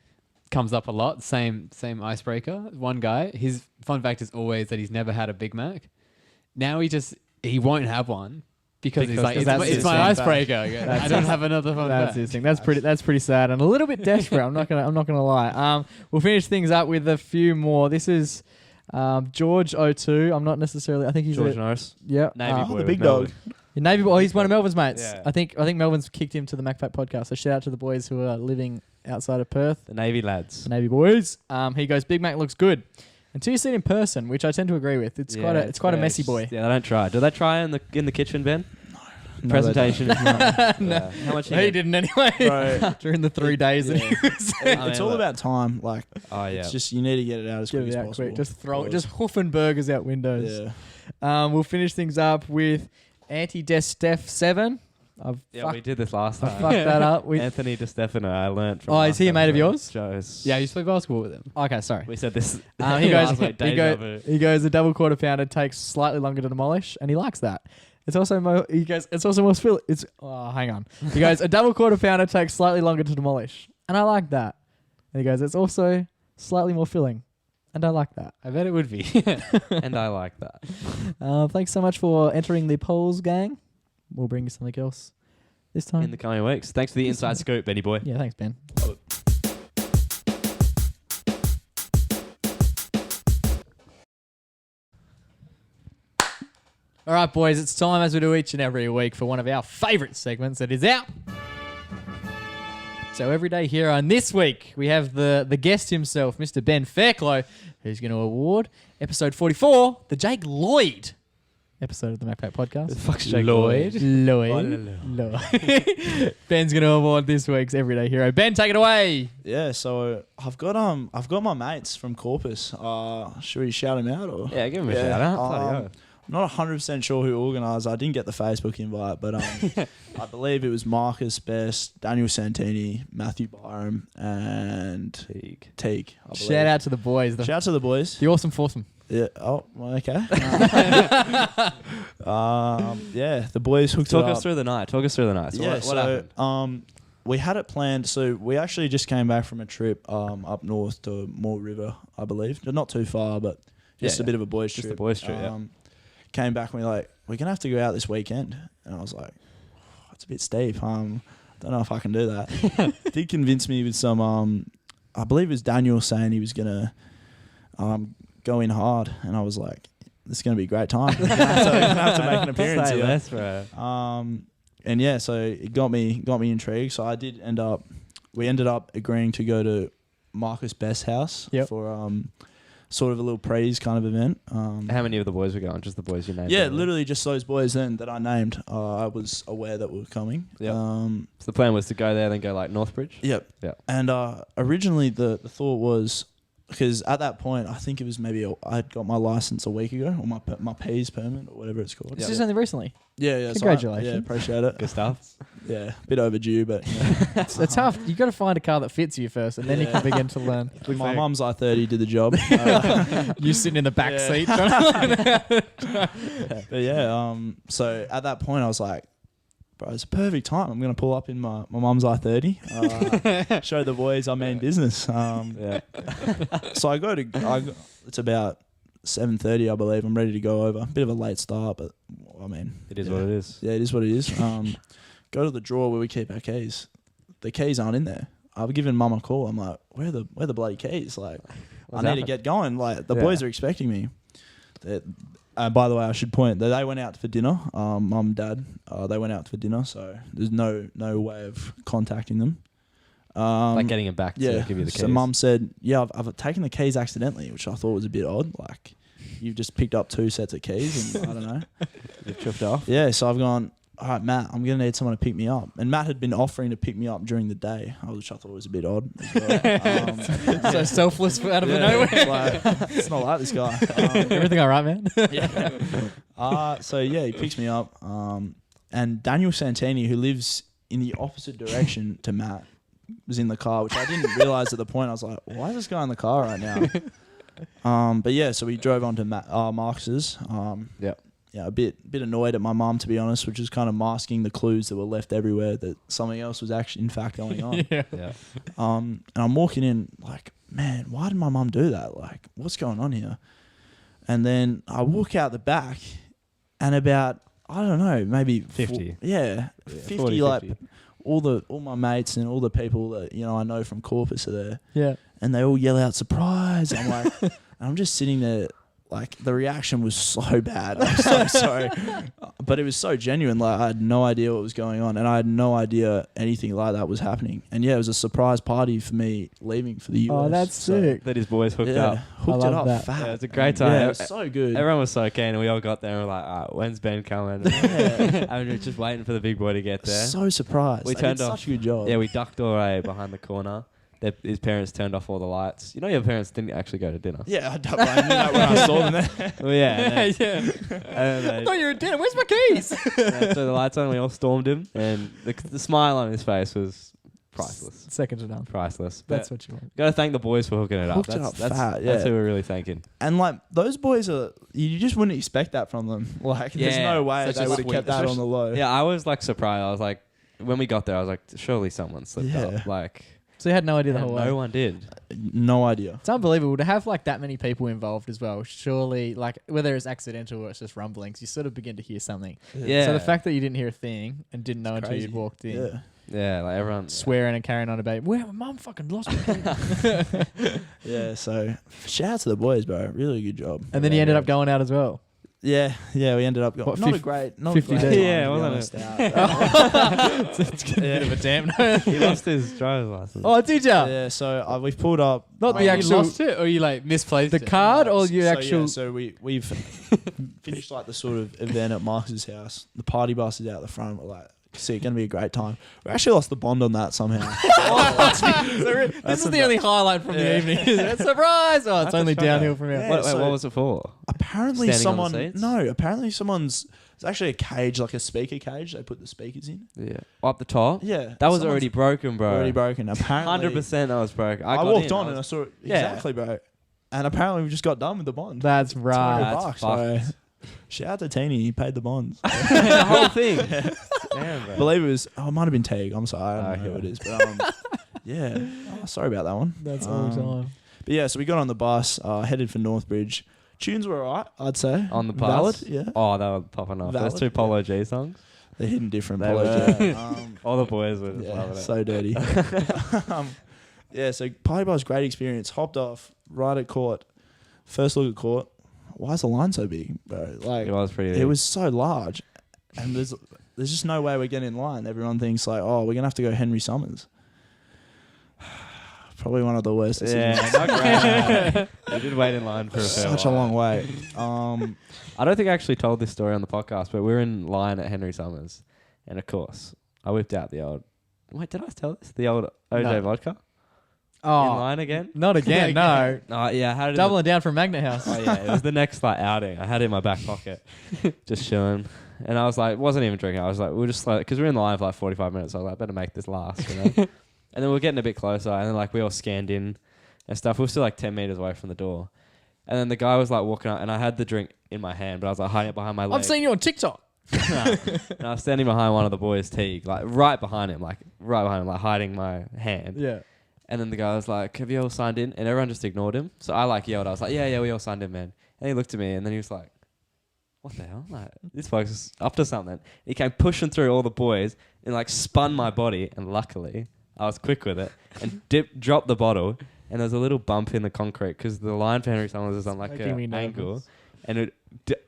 Comes up a lot. Same icebreaker. One guy, his fun fact is always that he's never had a Big Mac. Now he won't have one because he's like, that's it's his my fun icebreaker. I don't have another fun That's fact. his thing. That's pretty sad and a little bit desperate. I'm not gonna lie. We'll finish things up with a few more. This is George 02. I'm not necessarily. I think he's George Norris. Yeah, Navy boy. the with big Melbourne. dog. Navy boy. Oh, he's one of Melbourne's mates. Yeah. I think Melbourne's kicked him to the MacPack Podcast. So shout out to the boys who are living outside of Perth. The Navy lads. The Navy boys. He goes, Big Mac looks good. Until you see it in person, which I tend to agree with. It's quite a messy boy. Yeah, they don't try. Do they try in the kitchen, Ben? No, Presentation. they don't. Yeah. How much? He didn't anyway. Bro. During the 3 days that he was It's all about time. Like, Oh yeah. it's just you need to get it out as Get quick it as out possible. quick. Just throw it. Because- Just hoofing burgers out windows. Yeah. We'll finish things up with Anti-Destef 7. Yeah, we did this last I time. fucked that up. Anthony DeStefano, I learnt from. Oh, is last he a mate of episode. yours? Shows. Yeah, I used to play basketball with him. Okay, sorry. We said this. He goes, last week, he, deja goes, vu. he goes, a double quarter pounder takes slightly longer to demolish, and he likes that. It's also it's also more fill. It's hang on. He goes, a double quarter pounder takes slightly longer to demolish, and I like that. And he goes, it's also slightly more filling, and I like that. I bet it would be. And I like that. Thanks so much for entering the polls, gang. We'll bring you something else this time. In the coming weeks. Thanks for the inside scoop, Benny boy. Yeah, thanks, Ben. All right, boys, it's time, as we do each and every week, for one of our favourite segments that is out. So Everyday Hero, and this week we have the guest himself, Mr. Ben Fairclough, who's going to award episode 44, the Jake Lloyd episode of the MacPack Podcast. The fuck's Jake Lloyd? Lloyd. Ben's going to award this week's Everyday Hero. Ben, take it away. Yeah, so I've got my mates from Corpus. Should we shout them out or? Yeah, give him a shout out. Bloody hell. I'm not 100% sure who organised. I didn't get the Facebook invite, but I believe it was Marcus Best, Daniel Santini, Matthew Byram, and Teague. I believe. Shout out to the boys. Shout out to the boys. The awesome foursome. Yeah. Oh, well, okay. Yeah, the boys hooked Talk it us up. through the night. So Yeah, what happened? We had it planned. So we actually just came back from a trip up north to Moore River, I believe. Not too far, but just Yeah, a bit of a boys just trip. a boys trip, yeah. Came back and we're like, we're going to have to go out this weekend. And I was like, it's a bit steep. Don't know if I can do that. Did convince me with some, I believe it was Daniel saying he was going to go in hard. And I was like, this is going to be a great time. I'm gonna have to make an appearance Say here. less, bro. And yeah, so it got me intrigued. So we ended up agreeing to go to Marcus Best's house for sort of a little praise kind of event. How many of the boys were going? Just the boys you named? Yeah, earlier? literally just those boys then that I named. I was aware that were coming. Yep. So the plan was to go there, then go like Northbridge. Yep. Yep. And originally the thought was, because at that point I think it was maybe I'd got my license a week ago, or my P's permit or whatever it's called. It's just only recently. Yeah. Congratulations. So appreciate it. Good stuff. Yeah, a bit overdue, but It's tough. You got to find a car that fits you first, and then you can begin to learn. my mum's I-30 did the job. You sitting in the back Yeah. seat. Trying to But yeah, so at that point I was like, bro, it's a perfect time. I'm going to pull up in my mum's I-30, show the boys I mean business. Yeah. So it's about 7:30, I believe. I'm ready to go over. Bit of a late start, but I mean, It is what it is. Yeah, it is what it is. Go to the drawer where we keep our keys. The keys aren't in there. I've given mum a call. I'm like, where are the bloody keys? Like, What's I need to happened? get going. Like, the boys are expecting me. By the way, I should point that they went out for dinner. Mum and dad, they went out for dinner, so there's no way of contacting them. Like getting it back to Yeah. give you the keys. So mum said, yeah, I've taken the keys accidentally, which I thought was a bit odd. Like, you've just picked up 2 sets of keys and I don't know. You've tripped off. Yeah, so I've gone, all right, Matt, I'm going to need someone to pick me up. And Matt had been offering to pick me up during the day, which I thought was a bit odd as well. So selfless out of Yeah, nowhere. it's not like this guy. Everything all right, man? So he picks me up. And Daniel Santini, who lives in the opposite direction to Matt, was in the car, which I didn't realize at the point. I was like, why is this guy in the car right now? But yeah, so we drove on to Marcus's. Yep. Yeah, a bit annoyed at my mum, to be honest, which was kind of masking the clues that were left everywhere that something else was actually, in fact, going on. Yeah. And I'm walking in like, man, why did my mum do that? Like, what's going on here? And then I walk out the back, and about, I don't know, maybe 50. 50, 40, like 50. all my mates and all the people that I know from Corpus are there. Yeah. And they all yell out surprise. I'm like, and I'm just sitting there. Like, the reaction was so bad. I'm so sorry. But it was so genuine. Like, I had no idea what was going on. And I had no idea anything like that was happening. And yeah, it was a surprise party for me leaving for the US. Oh, that's sick. That his boys hooked up. Hooked it love up that. fat. Yeah, it's a great time. Yeah, it was so good. Everyone was so keen, and we all got there and we're like, all right, when's Ben coming? And we were just waiting for the big boy to get there. So surprised. We They turned did off. such a good job. Yeah, we ducked away behind the corner. His parents turned off all the lights. You know, your parents didn't actually go to dinner. Yeah, I don't blame you that when I saw them there. Well, yeah. I thought you were at dinner. Where's my keys? So the lights on, we all stormed him, and the smile on his face was priceless. Second to none. Priceless. That's what you want. Got to thank the boys for hooking it up. Hooked it up fat, yeah. That's who we're really thanking. And like, those boys are, you just wouldn't expect that from them. Like, there's Yeah, no way such they a would have sweet- kept that on the low. Yeah, I was like surprised. I was like, when we got there, I was like, surely someone slipped Yeah. up. Like, So you had no idea the and whole way. no one did. No idea. It's unbelievable to have like that many people involved as well. Surely, like whether it's accidental or it's just rumblings, you sort of begin to hear something. Yeah. So the fact that you didn't hear a thing and didn't know until Crazy. you'd walked in, Yeah. Yeah, like everyone. swearing and carrying on about, well, mum fucking lost my key. Yeah, so shout out to the boys, bro. Really good job. And then you ended up going out as well. Yeah, we ended up going. What, Not a 50 great, not 50 a great days? time, Yeah, to be wasn't honest, out. It's a bit of a damn. He lost his driver's license. Oh, did ya? Yeah, so we've pulled up. Not the You actual lost it, or you like misplaced the it? card or your so, actual. Yeah, so we've finished like the sort of event at Marcus's house. The party bus is out the front. We're like, see, it's gonna be a great time. We actually lost the bond on that somehow. This is the only highlight from the evening. It's surprise! Oh, it's only downhill from here. Yeah. What, wait, so- what was it for? Apparently Standing on the seats? apparently someone's. It's actually a cage, like a speaker cage. They put the speakers in. Yeah. Up the top? Yeah, That was someone's already broken, bro. already broken. Apparently, 100% that was broken. I got walked in, on and I saw it Yeah. exactly, bro. And apparently we just got done with the bond. That's right. That's $200. So shout out to Teeny, he paid the bonds. the whole thing. Damn, bro. I believe it was. Oh, it might have been Teague. I'm sorry, I don't know Okay. who it is, but yeah. Oh, sorry about that one. That's all time. But yeah, so we got on the bus, headed for Northbridge. Tunes were alright, I'd say. On the bus? Valid, yeah. Oh, they were popping off. Valid, Those two Polo G songs. They're hitting different. They Polo were. G. All the boys were just Yeah, loving it. so dirty. Yeah, so party bus, great experience. Hopped off right at court. First look at court. Why is the line so big, bro? Like, It was pretty it big. was so large, and there's just no way we're getting in line. Everyone thinks like, oh, we're gonna have to go Henry Summers. Probably one of the worst decisions. Yeah, not great. We did wait in line for a fair Such a while. long wait. I don't think I actually told this story on the podcast, but we were in line at Henry Summers, and of course, I whipped out the old. Wait, did I tell this? The old OJ No. vodka in Oh, line again. not again. No. Oh yeah, I had it. Doubling down from Magnet House. Oh yeah, it was the next like outing. I had it in my back pocket, just chilling. And I was like, wasn't even drinking. I was like, we're just like, because we were in the line for like 45 minutes. So I was like, better make this last, you know. And then we were getting a bit closer, and then like we all scanned in and stuff. We were still like 10 meters away from the door. And then the guy was like walking up, and I had the drink in my hand, but I was like hiding it behind my leg. I've seen you on TikTok. And I was standing behind one of the boys' Teague, like right behind him, like hiding my hand. Yeah. And then the guy was like, have you all signed in? And everyone just ignored him. So I like yelled. I was like, yeah, we all signed in, man. And he looked at me, and then he was like, what the hell? Like, this bloke's is up to something. He came pushing through all the boys and like spun my body. And luckily, I was quick with it and dropped the bottle. And there's a little bump in the concrete because the line for Henry Summers is on like Making me an nervous. angle. And it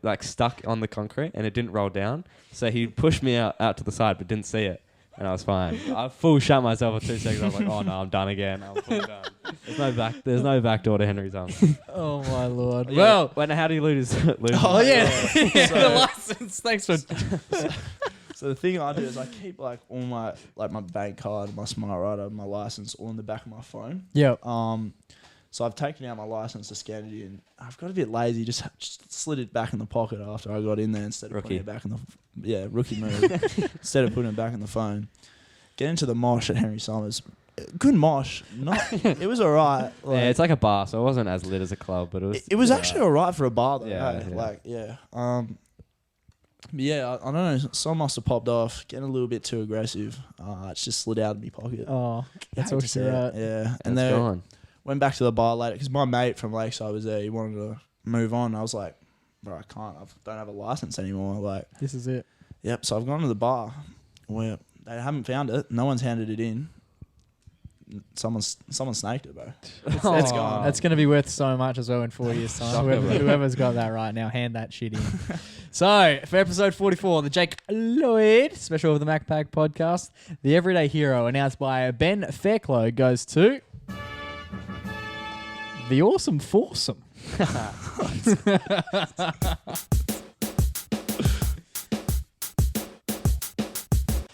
like stuck on the concrete and it didn't roll down. So he pushed me out to the side but didn't see it. And I was fine. I full shut myself for 2 seconds. I was like, oh no, I'm done again. I'm full done. There's no back door to Henry Summers. Oh my lord. Yeah, Well. when how do you lose? Oh yeah. The license. Thanks for. So the thing I do is I keep like all my bank card, my smart rider, my license all in the back of my phone. Yep. So I've taken out my license to scan it in. I've got a bit lazy, just slid it back in the pocket after I got in there instead of putting it back in the rookie move. Instead of putting it back in the phone. Get into the mosh at Henry Summers. Good mosh. It was alright. Yeah, it's like a bar, so it wasn't as lit as a club, but it was. It was actually alright for a bar though. Yeah. I don't know. Someone must have popped off, getting a little bit too aggressive. It's just slid out of my pocket. Oh, that's all right. Yeah, and then went back to the bar later because my mate from Lakeside was there. He wanted to move on. I was like, bro, I can't. I don't have a license anymore. Like, this is it. Yep. So I've gone to the bar where they haven't found it. No one's handed it in. Someone snaked it, bro. It's gone. That's going to be worth so much as well in 4 years' time. Whoever's got that right now, hand that shit in. So, for episode 44, the Jake Lloyd special of the MacPack Podcast, the Everyday Hero announced by Ben Fairclough goes to the Awesome Foursome.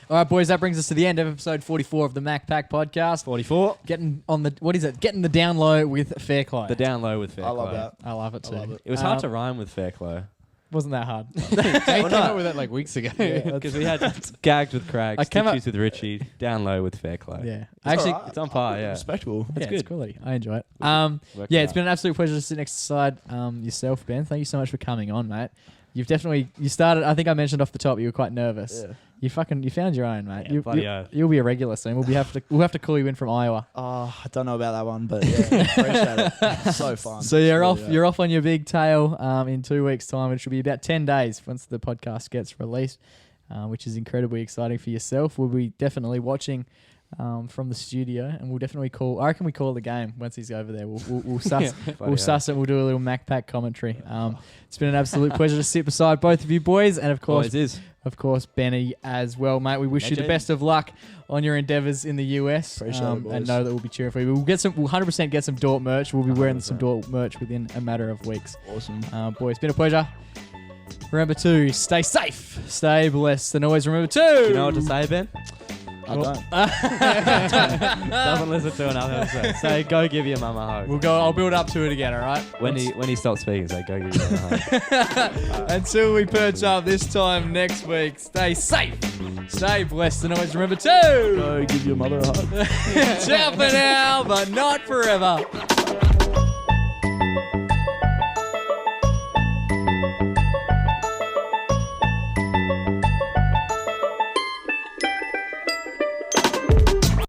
All right, boys, that brings us to the end of episode 44 of the MacPack Podcast. 44. Getting the down low with Fairclough. The down low with Fairclough. I love that. I love it too. It was hard to rhyme with Fairclough. Wasn't that hard? Jake came up with that like weeks ago. Because we had gagged with Craig, I came up- stitches with Richie, down low with Fairclough. Yeah. It's on par, yeah. Respectable. It's good. quality. I enjoy it. Worked Yeah, it it's been an absolute pleasure to sit next to side yourself, Ben. Thank you so much for coming on, mate. You started, I think I mentioned off the top, you were quite nervous. Yeah. You found your own, mate. Yeah, You'll be a regular soon. We'll have to call you in from Iowa. Oh, I don't know about that one, but yeah, appreciate it. So fun. So you're off on your big tail in 2 weeks' time, which will be about 10 days once the podcast gets released, which is incredibly exciting for yourself. We'll be definitely watching from the studio, and we'll definitely call. I reckon we call the game once he's over there. We'll suss suss it. We'll do a little MacPack commentary. It's been an absolute pleasure to sit beside both of you boys, and of course Benny as well, mate. We wish you the best of luck on your endeavours in the US. Appreciate it, boys. And know that we'll be cheering for you. We'll 100% get some Dort merch. We'll be wearing some Dort merch within a matter of weeks. Awesome. Boys, it's been a pleasure. Remember to stay safe, stay blessed, and always remember to... Do you know what to say, Ben? I don't. Doesn't listen to another episode. Say, go give your mum a hug. I'll build up to it again, all right? When he stops speaking, say, go give your mum a hug. Until we perch up this time next week, stay safe, stay blessed, and always remember to... Go give your mother a hug. Ciao for now, but not forever.